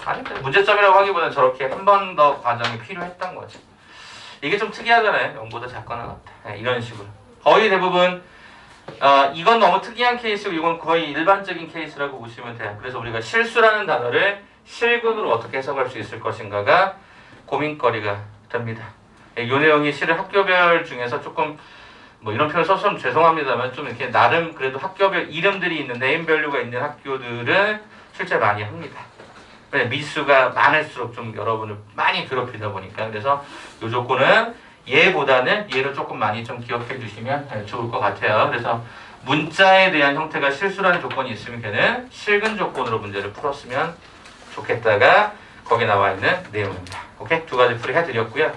아닌데 문제점이라고 하기보다는 저렇게 한 번 더 과정이 필요했던 거죠. 이게 좀 특이하잖아요. 0보다 작거나 같다. 네, 이런 식으로. 거의 대부분 이건 너무 특이한 케이스고 이건 거의 일반적인 케이스라고 보시면 돼요. 그래서 우리가 실수라는 단어를 실근으로 어떻게 해석할 수 있을 것인가가 고민거리가 됩니다. 이 내용이 실은 학교별 중에서 조금 뭐 이런 표현 써서 죄송합니다만 좀 이렇게 나름 그래도 학교별 이름들이 있는 네임밸류가 있는 학교들은 실제 많이 합니다. 미수가 많을수록 좀 여러분을 많이 괴롭히다 보니까 그래서 이 조건은 얘보다는 얘를 조금 많이 좀 기억해 주시면 좋을 것 같아요. 그래서 문자에 대한 형태가 실수라는 조건이 있으면 걔는 실근 조건으로 문제를 풀었으면 좋겠다가 거기 나와 있는 내용입니다. 오케이? 두 가지 풀이 해드렸고요.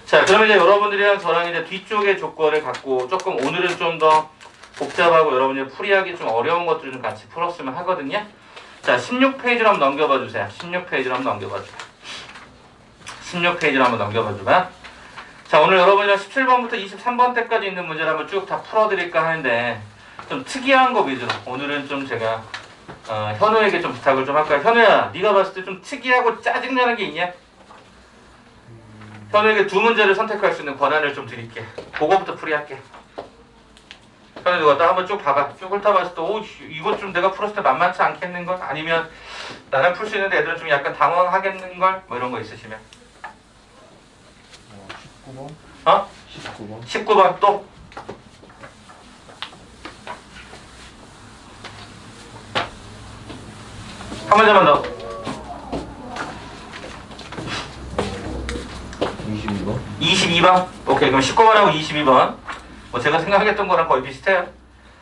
자, 그러면 이제 여러분들이랑 저랑 이제 뒤쪽의 조건을 갖고 조금 오늘은 좀 더 복잡하고 여러분들 풀이하기 좀 어려운 것들을 좀 같이 풀었으면 하거든요. 자, 16페이지로 한번 넘겨봐 주세요. 16페이지로 한번 넘겨봐 주세요. 16페이지로 한번 넘겨봐 주봐. 자, 오늘 여러분이랑 17번부터 23번 때까지 있는 문제를 한번 쭉 다 풀어드릴까 하는데 좀 특이한 거 위주로 오늘은 좀 제가 현우에게 좀 부탁을 좀 할까요? 현우야, 네가 봤을 때 좀 특이하고 짜증나는 게 있냐? 현우에게 두 문제를 선택할 수 있는 권한을 좀 드릴게. 그거부터 풀이할게. 현우 누가 딱 한번 쭉 봐봐. 쭉 훑어봤을 때 오, 이거 좀 내가 풀었을 때 만만치 않겠는걸? 아니면 나는 풀 수 있는데 애들은 좀 약간 당황하겠는걸? 뭐 이런 거 있으시면 19번? 어? 19번? 19번 또? 한 문제만 더. 22번? 22번? 오케이, 그럼 19번하고 22번. 뭐 제가 생각했던 거랑 거의 비슷해요.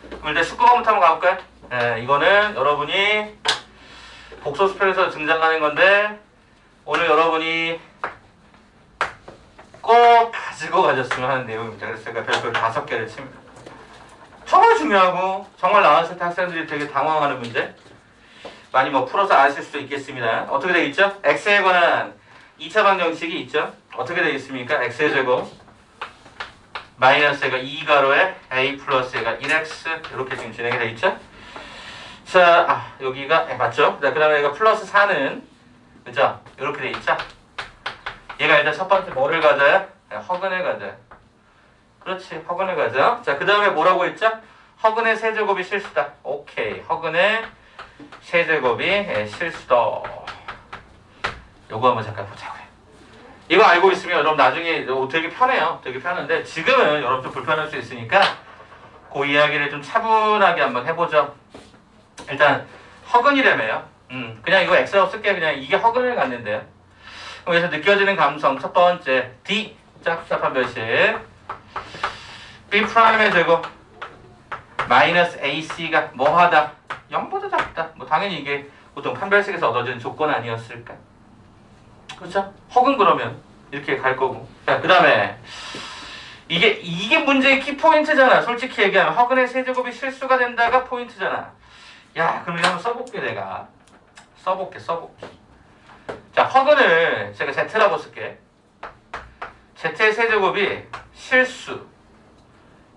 그럼 일단 19번부터 한번 가볼까요? 네, 이거는 여러분이 복소수편에서 등장하는 건데 오늘 여러분이 꼭 가지고 가셨으면 하는 내용입니다. 그래서 제가 별표 5개를 칩니다. 정말 중요하고 정말 나왔을 때 학생들이 되게 당황하는 문제 많이 뭐 풀어서 아실 수도 있겠습니다. 어떻게 되어 있죠? x에 관한 2차 방정식이 있죠? 어떻게 되어 있습니까? x의 제곱 마이너스 가 2가로에 a 플러스 가 1x 이렇게 지금 진행이 되어 있죠? 자, 여기가 맞죠? 그 다음에 얘가 플러스 4는 그죠? 이렇게 되어 있죠? 얘가 일단 첫 번째 뭐를 가져요? 허근을 가져요. 그렇지, 허근을 가져. 자, 그 다음에 뭐라고 했죠? 허근의 세제곱이 실수다. 오케이, 허근의 세제곱이 실수다. 요거 한번 잠깐 보자고요. 이거 알고 있으면 여러분 나중에 되게 편해요. 되게 편한데 지금은 여러분 좀 불편할 수 있으니까 그 이야기를 좀 차분하게 한번 해보죠. 일단 허근이라며요. 그냥 이거 x라고 쓸게요. 그냥 이게 허근을 갖는데요. 그래서 느껴지는 감성 첫 번째 D 짝짝한 별식 B'의 제곱 마이너스 AC가 뭐하다 0보다 작다. 뭐 당연히 이게 보통 판별식에서 얻어지는 조건 아니었을까? 그렇죠? 허근 그러면 이렇게 갈 거고. 자, 그 다음에 이게 문제의 키포인트잖아. 솔직히 얘기하면 허근의 세제곱이 실수가 된다가 포인트잖아. 야, 그럼 이거 한번 써볼게. 내가 써볼게. 자, 허근을 제가 Z라고 쓸게. Z의 세제곱이 실수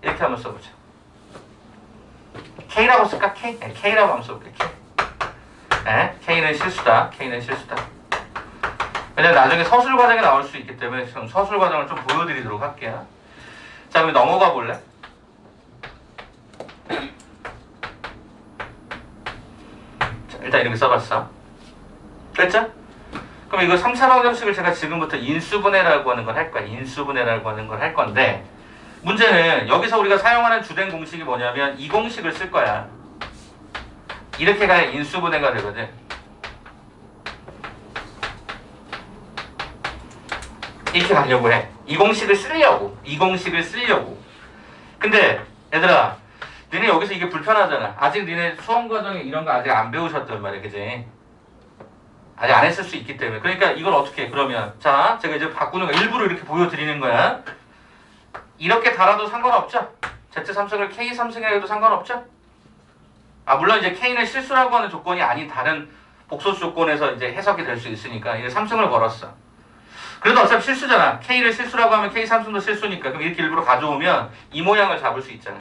이렇게 한번 써보자. K라고 쓸까? K? 네, K라고 한번 써볼게. K. 네, K는 실수다. 왜냐면 나중에 서술 과정이 나올 수 있기 때문에 지금 서술 과정을 좀 보여드리도록 할게요. 자, 그럼 넘어가 볼래? 자, 일단 이렇게 써봤어. 됐죠? 그럼 이거 3차 방정식을 제가 지금부터 인수분해라고 하는 걸 할 거야. 인수분해라고 하는 걸 할 건데 문제는 여기서 우리가 사용하는 주된 공식이 뭐냐면 이 공식을 쓸 거야. 이렇게 가야 인수분해가 되거든. 이렇게 가려고 해. 이 공식을 쓰려고. 근데 얘들아 니네 여기서 이게 불편하잖아. 아직 니네 수험 과정에 이런 거 아직 안 배우셨단 말이야, 그지? 아직 안 했을 수 있기 때문에. 그러니까 이걸 어떻게 해? 그러면 자, 제가 이제 바꾸는 거 일부러 이렇게 보여드리는 거야. 이렇게 달아도 상관없죠? Z3승을 K3승이라 해도 상관없죠? 아, 물론 이제 K는 실수라고 하는 조건이 아닌 다른 복소수 조건에서 이제 해석이 될 수 있으니까 이제 3승을 걸었어. 그래도 어차피 실수잖아. K를 실수라고 하면 K3승도 실수니까. 그럼 이렇게 일부러 가져오면 이 모양을 잡을 수 있잖아.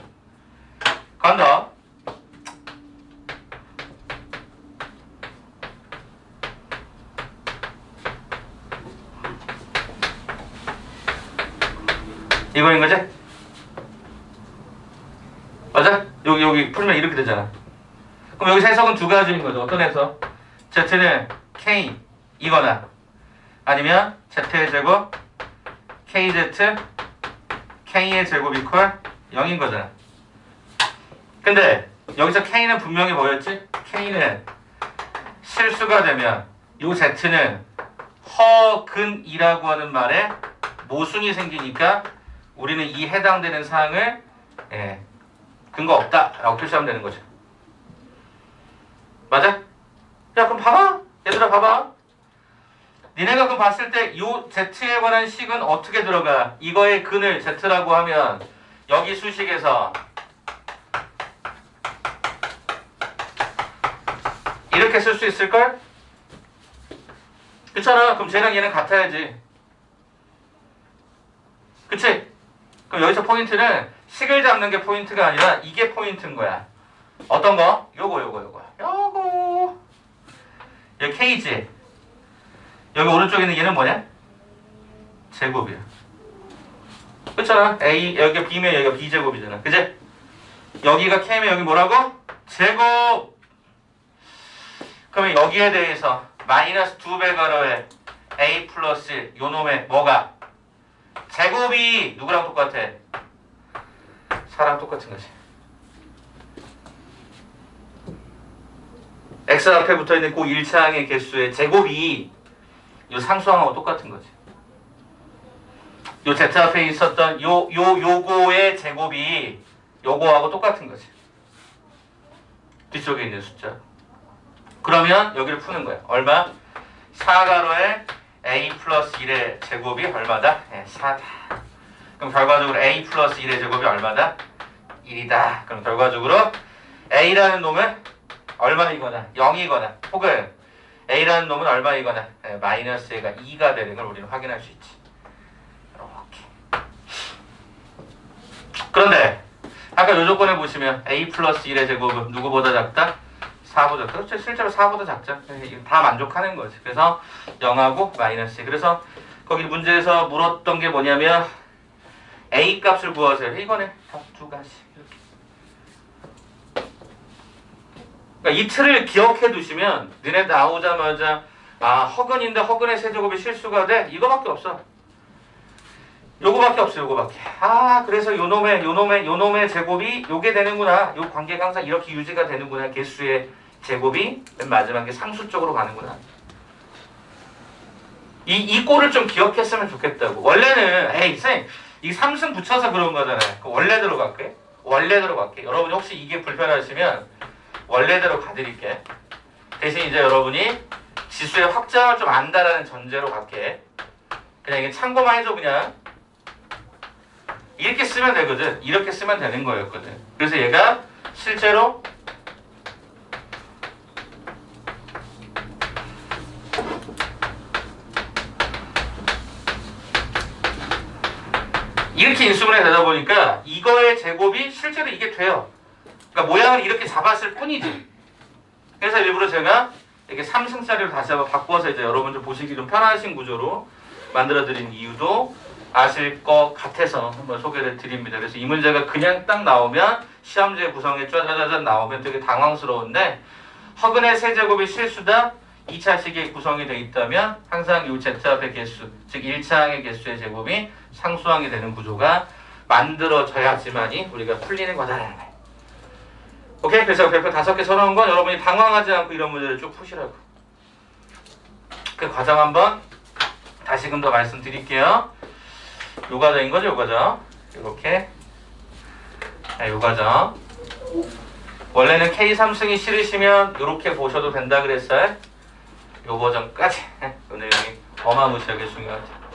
간다. 이거인 거지? 맞아? 여기 풀면 이렇게 되잖아. 그럼 여기서 해석은 두 가지인 거죠. 어떤 해석? Z는 K 이거나 아니면 Z의 제곱 KZ K의 제곱 이퀄 0인 거잖아. 근데 여기서 K는 분명히 뭐였지? K는 실수가 되면 요 Z는 허근이라고 하는 말에 모순이 생기니까 우리는 이 해당되는 사항을 근거 없다 라고 표시하면 되는 거죠. 맞아? 야, 그럼 봐봐. 얘들아 봐봐. 니네가 그럼 봤을 때 요 Z에 관한 식은 어떻게 들어가? 이거의 근을 Z라고 하면 여기 수식에서 이렇게 쓸 수 있을걸? 그렇잖아. 그럼 쟤랑 얘는 같아야지. 그치? 그럼 여기서 포인트는 식을 잡는 게 포인트가 아니라 이게 포인트인 거야. 어떤 거? 요거. 여기 K지? 여기 오른쪽에 있는 얘는 뭐냐? 제곱이야. 그렇잖아. A, 여기가 B면 여기가 B제곱이잖아. 그치? 여기가 K면 여기 뭐라고? 제곱! 그러면 여기에 대해서 마이너스 2배 가로에 A 플러스 1, 요 놈의 뭐가? 제곱이 누구랑 똑같아? 4랑 똑같은 거지. X 앞에 붙어있는 그 1차항의 개수의 제곱이 요 상수항하고 똑같은 거지. 요 Z 앞에 있었던 요거의 제곱이 요거하고 똑같은 거지. 뒤쪽에 있는 숫자. 그러면 여기를 푸는 거야. 얼마? 4가로에 A 플러스 1의 제곱이 얼마다? 4다. 그럼 결과적으로 A 플러스 1의 제곱이 얼마다? 1이다. 그럼 결과적으로 A라는 놈은 얼마이거나 0이거나 혹은 A라는 놈은 얼마이거나 마이너스 A가 2가 되는 걸 우리는 확인할 수 있지. 이렇게. 그런데 아까 요 조건에 보시면 A 플러스 1의 제곱은 누구보다 작다? 4보다. 그렇죠. 실제로 4보다 작죠. 다 만족하는 거지. 그래서 0하고 마이너스 2. 그래서 거기 문제에서 물었던 게 뭐냐면 A 값을 구하세요. 이거네. 두 가지. 이렇게. 그러니까 이 틀을 기억해 두시면 너네 나오자마자 허근인데 허근의 세제곱이 실수가 돼? 이거밖에 없어. 요거밖에 없어. 요거밖에. 그래서 요놈의 제곱이 요게 되는구나. 요 관계가 항상 이렇게 유지가 되는구나. 개수의 제곱이 맨 마지막에 상수 쪽으로 가는구나. 이 꼴을 좀 기억했으면 좋겠다고. 원래는 선생님 이 3승 붙여서 그런 거잖아요. 원래대로 갈게. 원래대로 갈게. 여러분이 혹시 이게 불편하시면 원래대로 가드릴게. 대신 이제 여러분이 지수의 확장을 좀 안다라는 전제로 갈게. 그냥 이게 참고만 해줘. 그냥 이렇게 쓰면 되거든. 이렇게 쓰면 되는 거였거든. 그래서 얘가 실제로 이렇게 인수분해 되다 보니까 이거의 제곱이 실제로 이게 돼요. 그러니까 모양을 이렇게 잡았을 뿐이지. 그래서 일부러 제가 이렇게 3승짜리로 다시 한번 바꿔서 이제 여러분들 보시기 좀 편하신 구조로 만들어드린 이유도 아실 것 같아서 한번 소개를 드립니다. 그래서 이 문제가 그냥 딱 나오면 시험지에 구성에 짜자자잔 나오면 되게 당황스러운데 허근의 세제곱이 실수다 2차 식이 구성이 되어 있다면 항상 이 Z합의 개수, 즉 1차항의 개수의 제곱이 상수항이 되는 구조가 만들어져야지만이 우리가 풀리는 거다라는 거예요. 오케이? 그래서 별표 5개 써놓은 건 여러분이 당황하지 않고 이런 문제를 쭉 푸시라고. 그 과정 한번 다시금 더 말씀드릴게요. 요 과정인 거죠, 요 과정. 이렇게. 요 과정. 원래는 K3승이 싫으시면 이렇게 보셔도 된다 그랬어요. 요 버전까지. 요 내용이 어마무시하게 중요하죠.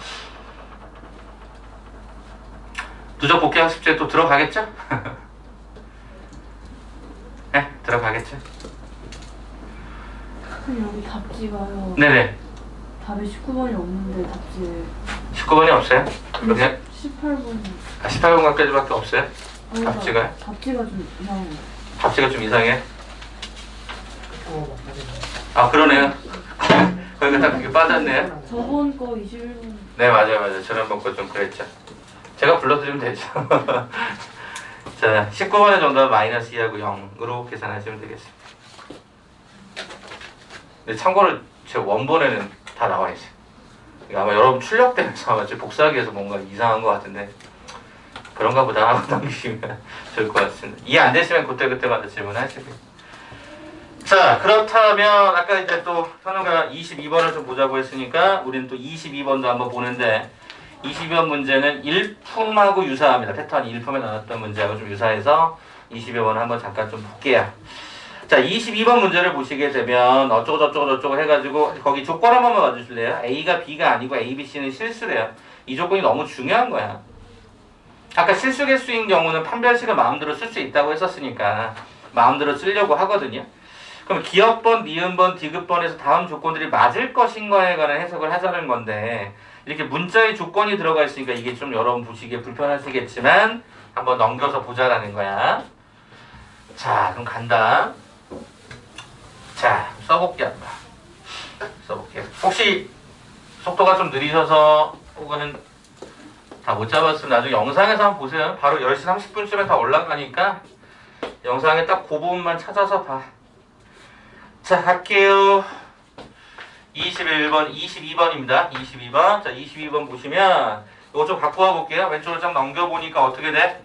누적 복귀 학습제 또 들어가겠죠? 네, 들어가겠죠. 여기 답지가요. 네네. 답에 19번이 없는데 답지에 19번이 없어요? 그냥 18번. 18번까지밖에 없어요? 답지가요? 답지가 좀 이상해요. 답지가 좀 이상해? 아 그러네요. 거기가 딱 그게 빠졌네요. 저번 거 21번. 네 맞아요. 지난번 거 좀 그랬죠. 제가 불러드리면 되죠. 자 19번의 정답은 마이너스 2하고 0으로 계산하시면 되겠습니다. 근데 참고로 제 원본에는 다 나와 있어요. 아마 여러분 출력되면서 아마 복사하기 위해서 뭔가 이상한 것 같은데 그런가 보다 하고 넘기시면 좋을 것 같습니다. 이해 안 되시면 그때마다 질문하시고요. 자 그렇다면 아까 이제 또 현우가 22번을 좀 보자고 했으니까 우리는 또 22번도 한번 보는데 22번 문제는 일품하고 유사합니다. 패턴이 일품에 나왔던 문제하고 좀 유사해서 22번을 한번 잠깐 좀 볼게요. 자 22번 문제를 보시게 되면 어쩌고 해가지고 거기 조건 한 번만 봐주실래요? A가 B가 아니고 A, B, C는 실수래요. 이 조건이 너무 중요한 거야. 아까 실수 개수인 경우는 판별식을 마음대로 쓸 수 있다고 했었으니까 마음대로 쓰려고 하거든요. 그럼 기업번, 니은번, 디귿번에서 다음 조건들이 맞을 것인가에 관한 해석을 하자는 건데 이렇게 문자의 조건이 들어가 있으니까 이게 좀 여러분 보시기에 불편하시겠지만 한번 넘겨서 보자라는 거야. 자 그럼 간다. 자 써볼게 한번. 써볼게요. 혹시 속도가 좀 느리셔서 혹은 다 못 잡았으면 나중에 영상에서 한번 보세요. 바로 10시 30분쯤에 다 올라가니까 영상에 딱 그 부분만 찾아서 봐. 자 갈게요. 21번, 22번입니다. 22번. 자 22번 보시면 이거 좀 갖고 와볼게요. 왼쪽으로 좀 넘겨보니까 어떻게 돼?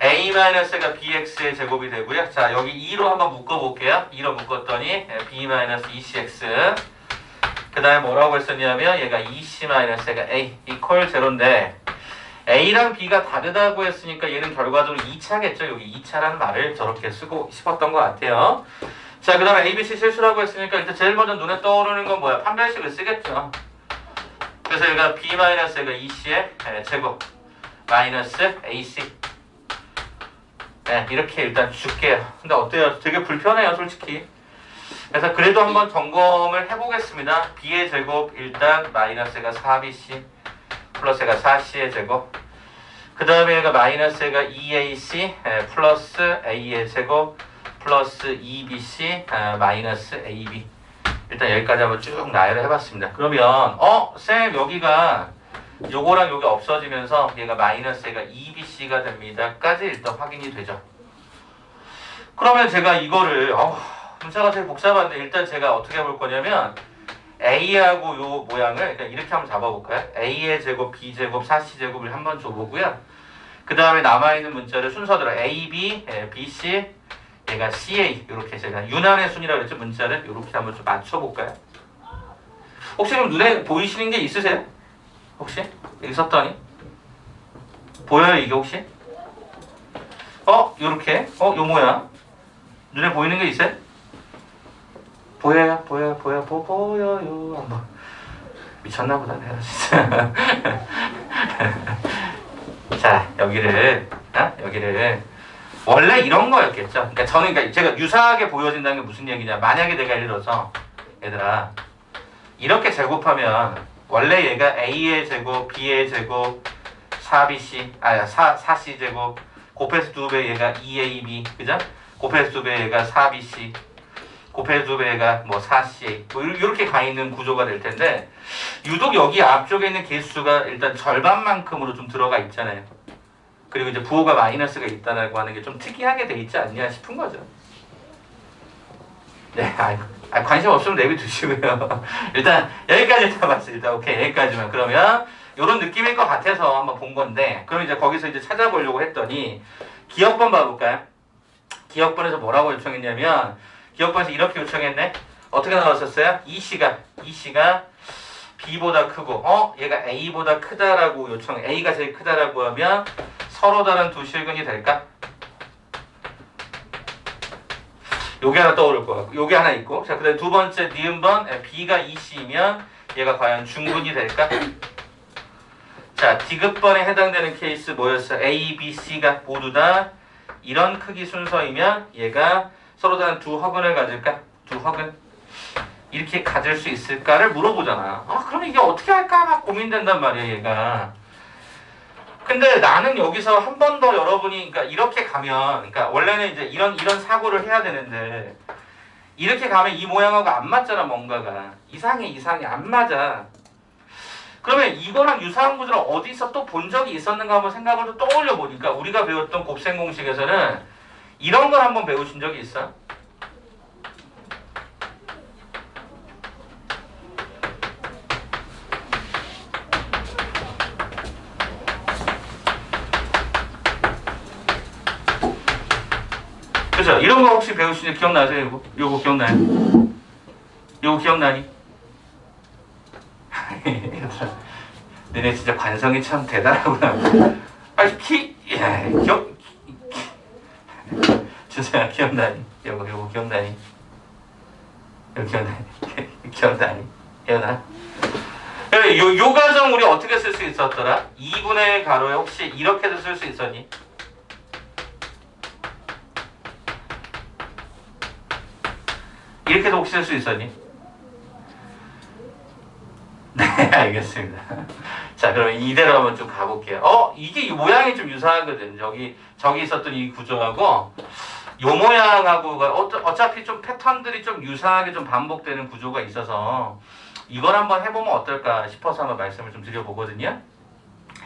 A-가 bx의 제곱이 되고요. 자 여기 2로 한번 묶어볼게요. 2로 묶었더니 b-2cx 그 다음에 뭐라고 했었냐면 얘가 2c-가 a 이퀄 제로인데 a랑 b가 다르다고 했으니까 얘는 결과적으로 2차겠죠. 여기 2차라는 말을 저렇게 쓰고 싶었던 것 같아요. 자 그 다음에 ABC 실수라고 했으니까 일단 제일 먼저 눈에 떠오르는 건 뭐야? 판별식을 쓰겠죠. 그래서 얘가 b-가 2c의 제곱 마이너스 ac 네, 이렇게 일단 줄게요. 근데 어때요? 되게 불편해요 솔직히. 그래서 그래도 한번 점검을 해보겠습니다. b의 제곱 일단 마이너스가 4bc 플러스가 4c의 제곱 그 다음에 얘가 마이너스가 2ac 플러스 a의 제곱 플러스 2bc 마이너스 ab 일단 여기까지 한번 쭉 나열을 해봤습니다. 그러면 쌤 여기가 요거랑 요게 없어지면서 얘가 마이너스가 2bc가 됩니다. 까지 일단 확인이 되죠. 그러면 제가 이거를 문자가 되게 복잡한데 일단 제가 어떻게 해볼 거냐면 a하고 요 모양을 그냥 이렇게 한번 잡아볼까요? a의 제곱, b제곱, 4c제곱을 한번 줘보고요. 그 다음에 남아있는 문자를 순서대로 ab, bc, 얘가 ca 이렇게 제가 유난의 순이라고 그랬죠. 문자를 이렇게 한번 좀 맞춰볼까요? 혹시 그럼 눈에 보이시는 게 있으세요? 혹시? 여기 썼더니 보여요 이게 혹시? 요렇게 요 모양 눈에 보이는 게 있어요? 보여요 한번 미쳤나 보다 내가 진짜 자 여기를 원래 이런 거였겠죠. 그러니까 저는 제가 유사하게 보여진다는 게 무슨 얘기냐, 만약에 내가 예를 들어서 얘들아 이렇게 제곱하면 원래 얘가 a의 제곱, b의 제곱, 4c 제곱 곱해서 2배 얘가 2ab 그죠? 곱해서 2배 얘가 4bc 곱해서 2배 얘가 뭐 4ca 뭐 이렇게 가 있는 구조가 될 텐데 유독 여기 앞쪽에 있는 개수가 일단 절반만큼으로 좀 들어가 있잖아요. 그리고 이제 부호가 마이너스가 있다라고 하는 게 좀 특이하게 돼 있지 않냐 싶은 거죠. 네, 관심 없으면 내비두시고요. 일단 여기까지 다 봤어요. 일단 오케이 여기까지만. 그러면 이런 느낌일 것 같아서 한번 본 건데, 그럼 이제 거기서 이제 찾아보려고 했더니 기억번 봐볼까요? 기억번에서 뭐라고 요청했냐면 기억번에서 이렇게 요청했네. 어떻게 나왔었어요? EC가 B보다 크고 얘가 A보다 크다라고 A가 제일 크다라고 하면 서로 다른 두 실근이 될까? 요게 하나 떠오를 거야. 요게 하나 있고. 자, 그다음에 두 번째 니은번 B가 EC이면 얘가 과연 중분이 될까? 자, 디귿번에 해당되는 케이스 뭐였어? A, B, C가 모두 다 이런 크기 순서이면 얘가 서로 다른 두 허근을 가질까? 두 허근. 이렇게 가질 수 있을까를 물어보잖아. 그럼 이게 어떻게 할까? 막 고민된단 말이야, 얘가. 근데 나는 여기서 한 번 더 여러분이, 그러니까 이렇게 가면, 그러니까 원래는 이제 이런 사고를 해야 되는데, 이렇게 가면 이 모양하고 안 맞잖아, 뭔가가. 이상해, 안 맞아. 그러면 이거랑 유사한 구조를 어디서 또 본 적이 있었는가 한번 생각을 또 떠올려 보니까, 우리가 배웠던 곱셈 공식에서는 이런 걸 한번 배우신 적이 있어? 그죠? 이런 거 혹시 배우신 적 기억나세요? 요거 기억나요? 요거 기억나니? 너네 진짜 관성이 참 대단하구나. 진짜 기억나니? 요거 기억나니? 요거 기억나니? 기억나니? 기억나? 요 과정 우리 어떻게 쓸 수 있었더라? 2분의 가로에 혹시 이렇게도 쓸 수 있었니? 이렇게도 혹시 쓸 수 있었니? 네, 알겠습니다. 자, 그러면 이대로 한번 좀 가볼게요. 이게 이 모양이 좀 유사하거든. 저기 있었던 이 구조하고 요 모양하고 어차피 좀 패턴들이 좀 유사하게 좀 반복되는 구조가 있어서 이걸 한번 해보면 어떨까 싶어서 한번 말씀을 좀 드려보거든요.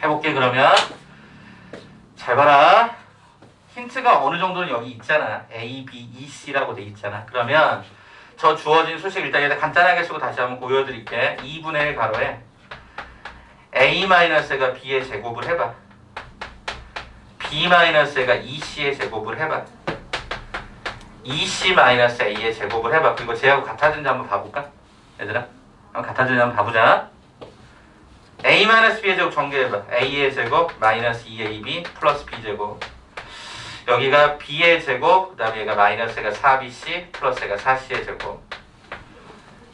해볼게. 그러면 잘 봐라. 힌트가 어느 정도는 여기 있잖아. A, B, E, C라고 돼 있잖아. 그러면 저 주어진 수식 일단 여기다 간단하게 쓰고 다시 한번 보여드릴게. 2분의 1 가로에 A-가 B의 제곱을 해봐. B-가 EC의 제곱을 해봐. EC-A의 제곱을 해봐. 그리고 쟤하고 같아진지 한번 봐볼까? 얘들아 같아진지 한번 봐보자. A-B의 제곱 전개해봐. A의 제곱 마이너스 2AB 플러스 B제곱. 여기가 B의 제곱, 그 다음에 얘가 마이너스가 4BC, 플러스가 4C의 제곱.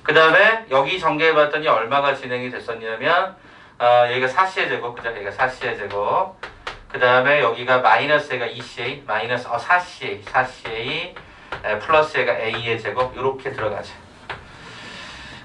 그 다음에 여기 전개해봤더니 얼마가 진행이 됐었냐면 여기가 4C의 제곱, 그죠? 여기가 4C의 제곱. 그 다음에 여기가 마이너스가 2CA, 마이너스 4CA, 플러스가 A의 제곱, 이렇게 들어가죠.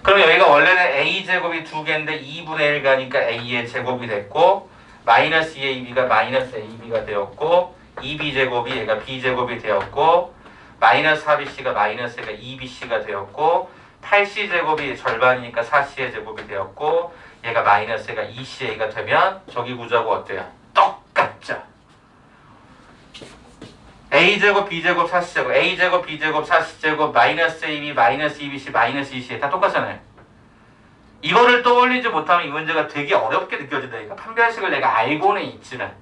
그럼 여기가 원래는 A제곱이 두 개인데 2분의 1 가니까 A의 제곱이 됐고, 마이너스 2AB가 마이너스 AB가 되었고, 2b제곱이 얘가 b제곱이 되었고, 마이너스 4bc가 마이너스가 2bc가 되었고, 8c제곱이 절반이니까 4c의 제곱이 되었고, 얘가 마이너스가 2ca가 되면 저기 구조하고 어때요? 똑같죠? a제곱 b제곱 4c제곱 a제곱 b제곱 4c제곱 마이너스 ab 마이너스 2bc 마이너스 2ca 다 똑같잖아요. 이거를 떠올리지 못하면 이 문제가 되게 어렵게 느껴진다니까. 판별식을 내가 알고는 있지만.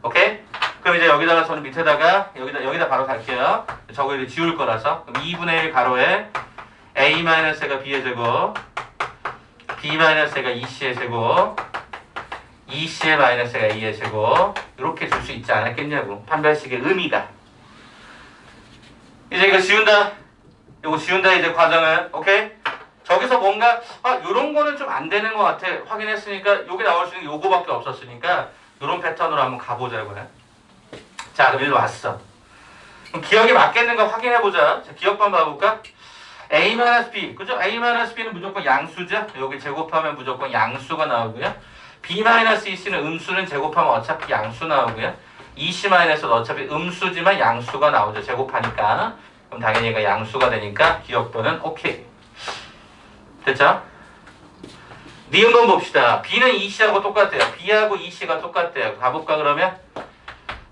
오케이? 그럼 이제 여기다가 저는 밑에다가 여기다 바로 갈게요. 저거 이제 지울 거라서. 그럼 2분의 1 가로에 A-가 B의 제곱, B-가 EC의 제곱, EC의 마이너스가 A의 제곱, 이렇게 줄 수 있지 않았겠냐고. 판별식의 의미가. 이제 이거 지운다. 이거 지운다 이제 과정은. 오케이? 저기서 뭔가 요런 거는 좀 안 되는 것 같아. 확인했으니까 요게 나올 수 있는 게 요거밖에 없었으니까 요런 패턴으로 한번 가보자고요. 자, 그럼 일로 왔어. 그럼 기억이 맞겠는가 확인해보자. 자, 기억만 봐볼까? A-B, 그죠? A-B는 무조건 양수죠? 여기 제곱하면 무조건 양수가 나오고요. B-EC는 음수는 제곱하면 어차피 양수 나오고요. EC-는 어차피 음수지만 양수가 나오죠. 제곱하니까. 그럼 당연히 얘가 양수가 되니까 기억번은 오케이. 됐죠? 니은번 봅시다. B는 EC하고 똑같대요. B하고 EC가 똑같대요. 가볼까 그러면?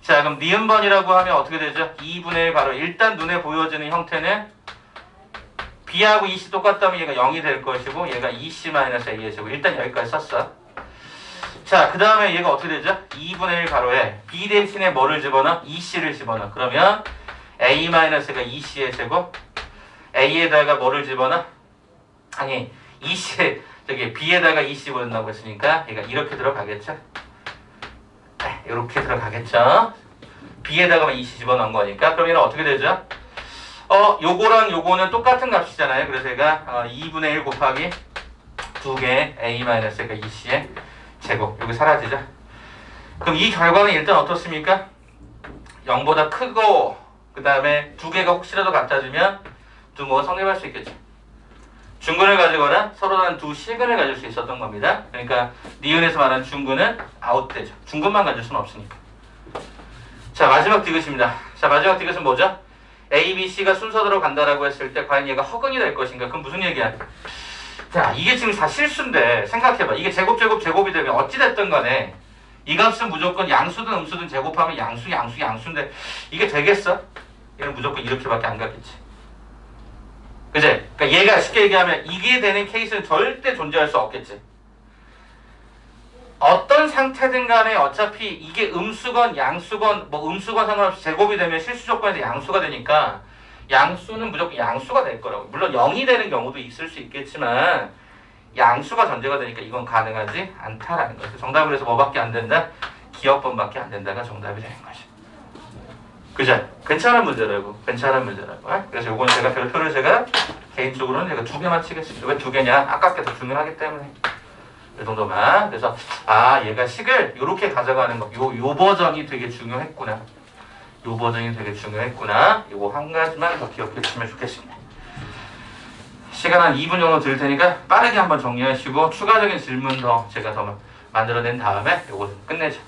자, 그럼 니은번이라고 하면 어떻게 되죠? 2분의 1 가로. 일단 눈에 보여지는 형태는 B하고 EC 똑같다면 얘가 0이 될 것이고 얘가 EC-A의 제곱. 일단 여기까지 썼어. 자, 그 다음에 얘가 어떻게 되죠? 2분의 1 가로에 B 대신에 뭐를 집어넣어? EC를 집어넣어. 그러면 A-가 EC의 제곱, A에다가 뭐를 집어넣어? 아니, EC, B에다가 EC 집어넣는다고 했으니까 얘가 이렇게 들어가겠죠? 이렇게 들어가겠죠? B에다가만 EC 집어넣은 거니까. 그럼 얘는 어떻게 되죠? 요거랑 요거는 똑같은 값이잖아요. 그래서 얘가 2분의 1 곱하기 2개 a 그러니까 2c의 제곱. 여기 사라지죠. 그럼 이 결과는 일단 어떻습니까? 0보다 크고 그 다음에 2개가 혹시라도 같아지면 분모가 성립할 수 있겠죠. 중근을 가지거나 서로 다른 두 실근을 가질 수 있었던 겁니다. 그러니까 니은에서 말하는 중근은 아웃되죠. 중근만 가질 수는 없으니까. 자, 마지막 디귿입니다. 자, 마지막 디귿은 뭐죠? A, B, C가 순서대로 간다라고 했을 때 과연 얘가 허근이 될 것인가? 그럼 무슨 얘기야? 자, 이게 지금 다 실수인데 생각해봐. 이게 제곱이 되면 어찌됐든 간에 이 값은 무조건 양수든 음수든 제곱하면 양수인데 이게 되겠어? 얘는 무조건 이렇게밖에 안 갔겠지. 그치? 그러니까 얘가 쉽게 얘기하면 이게 되는 케이스는 절대 존재할 수 없겠지. 어떤 상태든 간에 어차피 이게 음수건 양수건 뭐 음수건 상관없이 제곱이 되면 실수 조건에서 양수가 되니까 양수는 무조건 양수가 될 거라고. 물론 0이 되는 경우도 있을 수 있겠지만 양수가 전제가 되니까 이건 가능하지 않다라는 거죠. 정답은 그래서 뭐밖에 안 된다? 기억번밖에 안 된다가 정답이 되는 거죠. 그죠? 괜찮은 문제라고. 그래서 요건 제가 별표를 개인적으로는 제가 2개만 치겠습니다. 왜 2개냐? 아깝게 더 중요하기 때문에. 이 정도만. 그래서 얘가 식을 요렇게 가져가는 거. 요 버전이 되게 중요했구나. 요거 한 가지만 더 기억해 주시면 좋겠습니다. 시간 한 2분 정도 드릴 테니까 빠르게 한번 정리하시고 추가적인 질문 제가 더 만들어낸 다음에 요거 좀 끝내죠.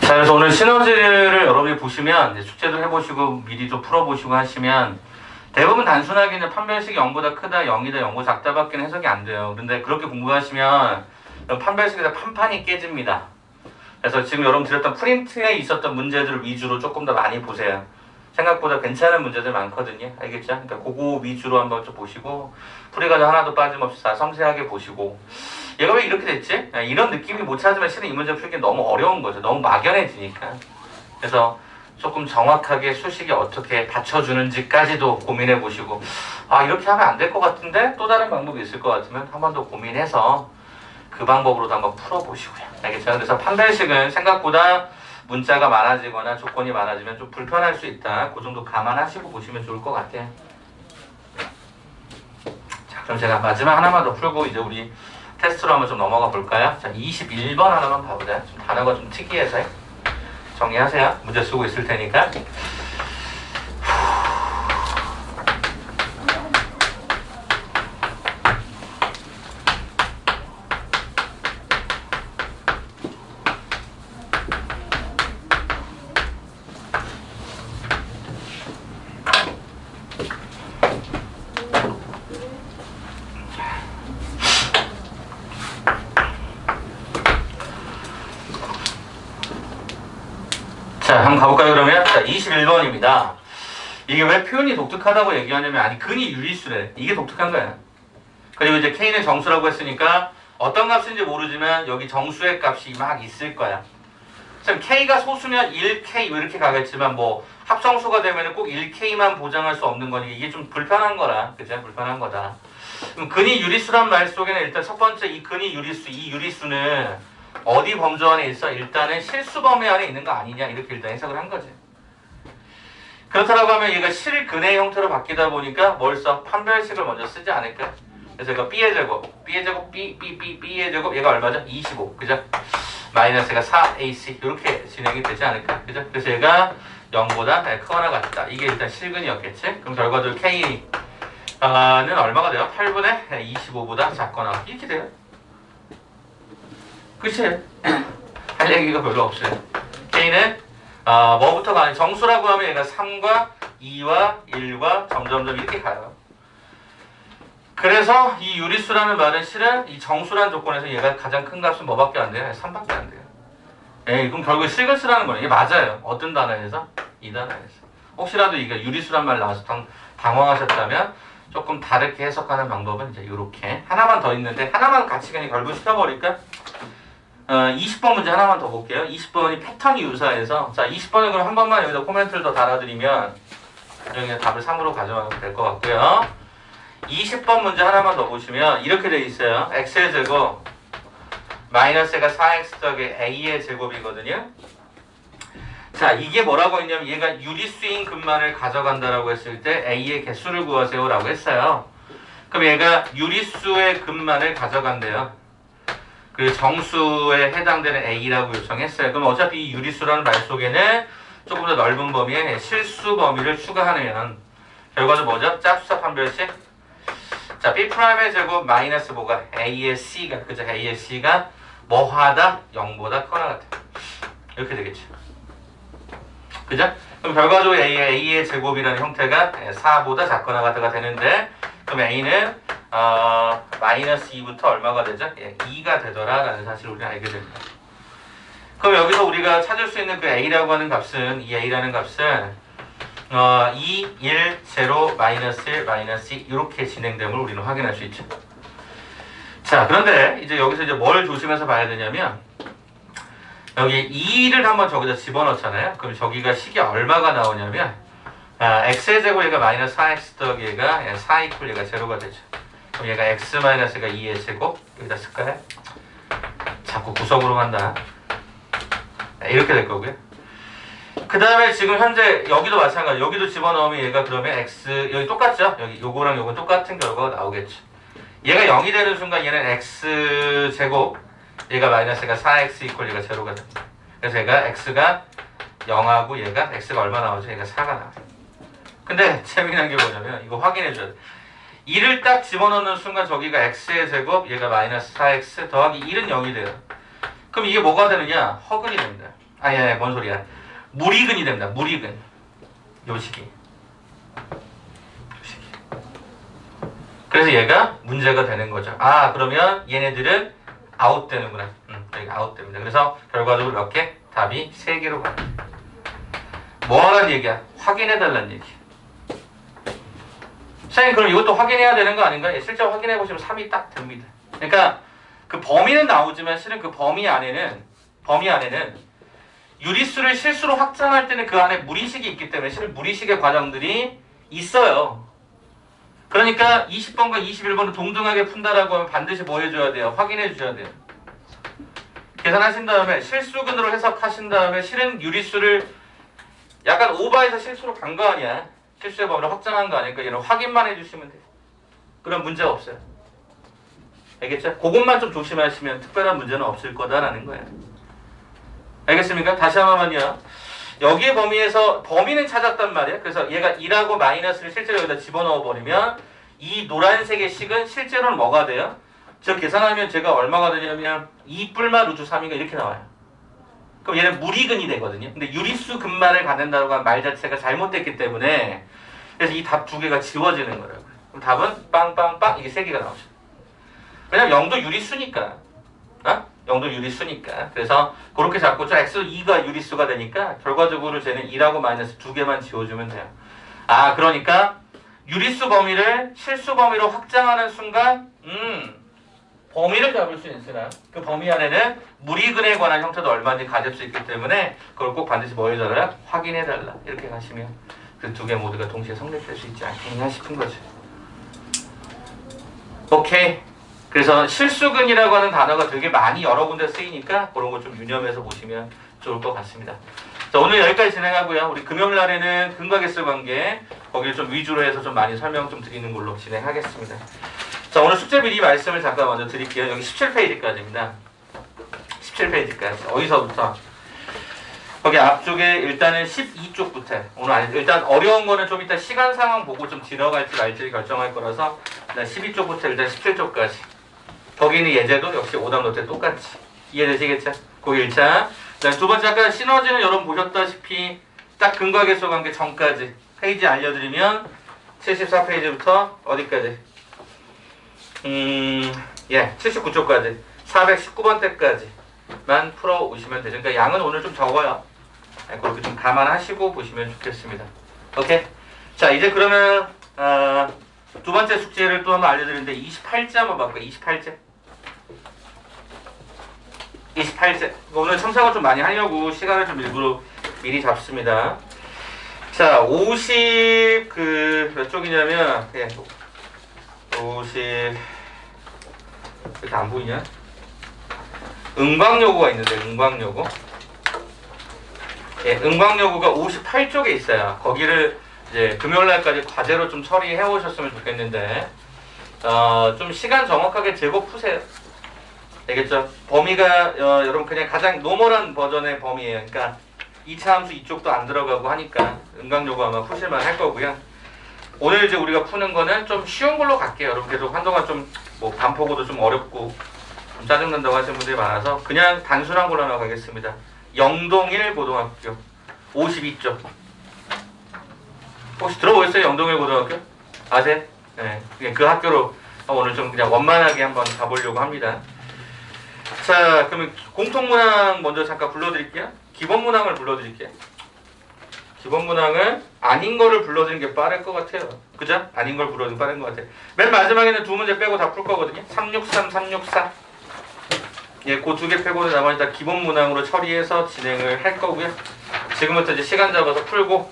그래서 오늘 시너지를 여러분이 보시면 숙제도 해보시고 미리 좀 풀어보시고 하시면 대부분 단순하게는 판별식이 0보다 크다, 0이다, 0보다 작다밖에 해석이 안 돼요. 근데 그렇게 공부하시면 판별식에서 판판이 깨집니다. 그래서 지금 여러분 드렸던 프린트에 있었던 문제들 위주로 조금 더 많이 보세요. 생각보다 괜찮은 문제들 많거든요. 알겠죠? 그러니까 그거 위주로 한번 좀 보시고 풀이과정 하나도 빠짐없이 다 섬세하게 보시고 얘가 왜 이렇게 됐지? 이런 느낌이 못 찾으면 실은 이 문제 풀기 너무 어려운 거죠. 너무 막연해지니까. 그래서 조금 정확하게 수식이 어떻게 받쳐주는지까지도 고민해 보시고 이렇게 하면 안 될 것 같은데 또 다른 방법이 있을 것 같으면 한 번 더 고민해서 그 방법으로도 한번 풀어보시고요. 알겠죠? 그래서 판별식은 생각보다 문자가 많아지거나 조건이 많아지면 좀 불편할 수 있다. 그 정도 감안하시고 보시면 좋을 것 같아요. 자, 그럼 제가 마지막 하나만 더 풀고 이제 우리 테스트로 한번 좀 넘어가 볼까요? 자, 21번 하나만 봐보자. 좀 단어가 좀 특이해서 정리하세요. 문제 쓰고 있을 테니까. 자, 한번 가볼까요, 그러면? 자, 21번입니다. 이게 왜 표현이 독특하다고 얘기하냐면, 아니, 근이 유리수래. 이게 독특한 거야. 그리고 이제 K는 정수라고 했으니까, 어떤 값인지 모르지만, 여기 정수의 값이 막 있을 거야. 참, K가 소수면 1K, 이렇게 가겠지만, 뭐, 합성수가 되면 꼭 1K만 보장할 수 없는 거니, 이게 좀 불편한 거라. 그죠? 불편한 거다. 그럼 근이 유리수란 말 속에는 일단 첫 번째 이 근이 유리수, 이 유리수는 어디 범주 안에 있어? 일단은 실수 범위 안에 있는 거 아니냐 이렇게 일단 해석을 한 거지. 그렇다고 하면 얘가 실근의 형태로 바뀌다 보니까 뭘 써? 판별식을 먼저 쓰지 않을까? 그래서 이거 B의 제곱, B의 제곱 얘가 얼마죠? 25, 그죠? 마이너스가 4AC 이렇게 진행이 되지 않을까? 그죠? 그래서 얘가 0보다 크거나 같다. 이게 일단 실근이었겠지? 그럼 결과적으로 K 는 얼마가 돼요? 8분의 25보다 작거나 이렇게 돼요. 그치? 할 얘기가 별로 없어요. K는 뭐부터가 아니 정수라고 하면 얘가 3과 2와 1과 점점점 이렇게 가요. 그래서 이 유리수라는 말은 실은 이 정수라는 조건에서 얘가 가장 큰 값은 뭐밖에 안 돼요? 3밖에 안 돼요. 에이, 그럼 결국에 실근수라는 거예요. 이게 맞아요. 어떤 단어에서? 이 단어에서. 혹시라도 이게 유리수란 말 나와서 당황하셨다면 조금 다르게 해석하는 방법은 이제 이렇게 하나만 더 있는데 하나만 같이 그냥 결국 시켜버릴까? 20번 문제 하나만 더 볼게요. 20번이 패턴이 유사해서 자 20번은 그럼 한 번만 여기다 코멘트를 더 달아드리면 나중에 답을 3으로 가져가면 될 것 같고요. 20번 문제 하나만 더 보시면 이렇게 돼 있어요. x의 제곱 마이너스가 4x 더하기 a의 제곱이거든요. 자 이게 뭐라고 했냐면 얘가 유리수인 근만을 가져간다라고 했을 때 a의 개수를 구하세요 라고 했어요. 그럼 얘가 유리수의 근만을 가져간대요. 그리고 정수에 해당되는 a라고 요청했어요. 그럼 어차피 이 유리수라는 말 속에는 조금 더 넓은 범위에 실수 범위를 추가하면 결과는 뭐죠? 짝수합 판별식. 자 B'의 제곱 마이너스 뭐가? A의 C가 그죠? A의 C가 뭐하다? 0보다 커나 같아. 이렇게 되겠죠. 그죠? 그럼 결과적으로 A의 제곱이라는 형태가 4보다 작거나 같다가 되는데 그럼 A는 마이너스 2부터 얼마가 되죠? 2가 되더라 라는 사실을 우리는 알게 됩니다. 그럼 여기서 우리가 찾을 수 있는 그 A라고 하는 값은 이 A라는 값은 2, 1, 0, 마이너스 1, 마이너스 2 이렇게 진행됨을 우리는 확인할 수 있죠. 자 그런데 이제 여기서 이제 뭘 조심해서 봐야 되냐면 여기 2를 한번 저기다 집어넣잖아요. 그럼 저기가 식이 얼마가 나오냐면 x의 제곱 얘가 마이너스 4x 더하기 얘가 4 이퀄 얘가 0가 되죠. 그럼 얘가 x 마이너스가 2의 제곱 여기다 쓸까요? 자꾸 구석으로 간다. 이렇게 될 거고요. 그 다음에 지금 현재 여기도 마찬가지 여기도 집어넣으면 얘가 그러면 x 여기 똑같죠? 여기 요거랑 요건 똑같은 결과가 나오겠죠. 얘가 0이 되는 순간 얘는 x 제곱 얘가 마이너스가 4x 이퀄 얘가 0가 됩니다. 그래서 얘가 x가 0하고 얘가 x가 얼마 나오죠? 얘가 4가 나와요. 근데 재미난 게 뭐냐면 이거 확인해 줘야 돼. 2를 딱 집어넣는 순간 저기가 x의 제곱 얘가 마이너스 4x 더하기 1은 0이 돼요. 그럼 이게 뭐가 되느냐? 허근이 됩니다. 아니 뭔 소리야. 무리근이 됩니다. 무리근. 요 식이. 그래서 얘가 문제가 되는 거죠. 아 그러면 얘네들은 아웃되는구나. 여기가 아웃됩니다. 그래서 결과적으로 몇 개? 답이 3개로 갑니다. 뭐 하라는 얘기야? 확인해달라는 얘기. 선생님 그럼 이것도 확인해야 되는 거 아닌가? 실제 확인해보시면 3이 딱 됩니다. 그러니까 그 범위는 나오지만 실은 그 범위 안에는 유리수를 실수로 확장할 때는 그 안에 무리식이 있기 때문에 실은 무리식의 과정들이 있어요. 그러니까 20번과 21번을 동등하게 푼다라고 하면 반드시 뭐 해줘야 돼요? 확인해 주셔야 돼요. 계산하신 다음에 실수근으로 해석하신 다음에 실은 유리수를 약간 오버해서 실수로 간 거 아니야? 실수의 범위를 확장한 거 아니니까 얘는 확인만 해주시면 돼요. 그럼 문제가 없어요. 알겠죠? 그것만 좀 조심하시면 특별한 문제는 없을 거다라는 거예요. 알겠습니까? 다시 한 번만요. 여기의 범위에서 범위는 찾았단 말이에요. 그래서 얘가 2라고 마이너스를 실제로 여기다 집어넣어 버리면 이 노란색의 식은 실제로는 뭐가 돼요? 저 계산하면 제가 얼마가 되냐면 2뿔마 루트 3이가 이렇게 나와요. 그럼 얘는 무리근이 되거든요. 근데 유리수 근만을 갖는다고 한 말 자체가 잘못됐기 때문에 그래서 이 답 2개가 지워지는 거라고요. 그럼 답은 빵빵빵 이게 3개가 나오죠. 왜냐면 0도 유리수니까. 0도 유리수니까. 그래서 그렇게 잡고 저 x2가 유리수가 되니까 결과적으로 쟤는 2라고 마이너스 2개만 지워주면 돼요. 아 그러니까 유리수 범위를 실수 범위로 확장하는 순간 범위를 잡을 수 있으나 그 범위 안에는 무리근에 관한 형태도 얼마인지 가질 수 있기 때문에 그걸 꼭 반드시 뭐 해달라? 확인해달라. 이렇게 가시면 그 2개 모두가 동시에 성립될 수 있지 않겠냐 싶은 거죠. 오케이. 그래서 실수근이라고 하는 단어가 되게 많이 여러 군데 쓰이니까 그런 거 좀 유념해서 보시면 좋을 것 같습니다. 자, 오늘 여기까지 진행하고요. 우리 금요일 날에는 근과계수 관계 거기를 좀 위주로 해서 좀 많이 설명 좀 드리는 걸로 진행하겠습니다. 자, 오늘 숙제 미리 말씀을 잠깐 먼저 드릴게요. 여기 17페이지까지입니다. 17페이지까지. 어디서부터? 거기 앞쪽에 일단은 12쪽부터 오늘 일단 어려운 거는 좀 이따 시간 상황 보고 좀 지나갈지 말지 결정할 거라서 일단 12쪽부터 일단 17쪽까지 거기 있는 예제도 역시 오답 노트 똑같이 이해되시겠죠? 거기 1차. 두 번째 아까 시너지는 여러분 보셨다시피 딱 근과 계수 관계 전까지 페이지 알려드리면 74페이지부터 어디까지? 79쪽까지 419번 때까지만 풀어오시면 되죠. 그러니까 양은 오늘 좀 적어요. 그렇게 좀 감안하시고 보시면 좋겠습니다. 오케이? 자, 이제 그러면 두 번째 숙제를 또 한번 알려드리는데 28제 한번 볼게요. 28제. 오늘 첨삭을 좀 많이 하려고 시간을 좀 일부러 미리 잡습니다. 자, 50 몇 쪽이냐면 50 이렇게 안 보이냐? 응광요구가 있는데 응광요구. 응광요구가 58쪽에 있어요. 거기를 이제 금요일날까지 과제로 좀 처리해 오셨으면 좋겠는데 좀 시간 정확하게 재고 푸세요. 알겠죠? 범위가 여러분 그냥 가장 노멀한 버전의 범위예요. 그러니까 2차 함수 이쪽도 안 들어가고 하니까 응광요구 아마 푸실만 할 거고요. 오늘 이제 우리가 푸는 거는 좀 쉬운 걸로 갈게요. 여러분 계속 한동안 좀 뭐 반포고도 좀 어렵고 좀 짜증난다고 하시는 분들이 많아서 그냥 단순한 걸로 하나 가겠습니다. 영동일 고등학교 52쪽. 혹시 들어보셨어요? 영동일 고등학교? 아세요? 네. 그 학교로 오늘 좀 그냥 원만하게 한번 가보려고 합니다. 자, 그러면 공통문항 먼저 잠깐 불러드릴게요. 기본문항을 불러드릴게요. 기본문항을 아닌 거를 불러드리는 게 빠를 것 같아요. 그죠? 아닌 걸 불러드리는 게 빠른 것 같아요. 맨 마지막에는 두 문제 빼고 다 풀 거거든요. 363, 364. 그 두 개 빼고는 나머지 다 기본문항으로 처리해서 진행을 할 거고요. 지금부터 이제 시간 잡아서 풀고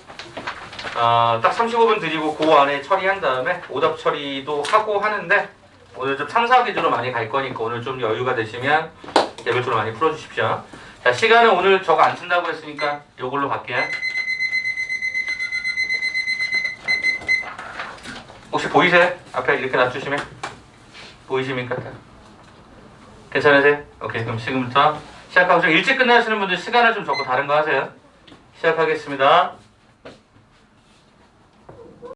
딱 35분 드리고 그 안에 처리한 다음에 오답 처리도 하고 하는데 오늘 좀 3, 4 위주로 많이 갈 거니까 오늘 좀 여유가 되시면 개별적으로 많이 풀어주십시오. 자, 시간은 오늘 저거 안 쓴다고 했으니까 이걸로 갈게요. 혹시 보이세요? 앞에 이렇게 놔주시면 보이십니까? 괜찮으세요? 오케이, 그럼 지금부터 시작하고 좀 일찍 끝나시는 분들 시간을 좀 적고 다른 거 하세요. 시작하겠습니다.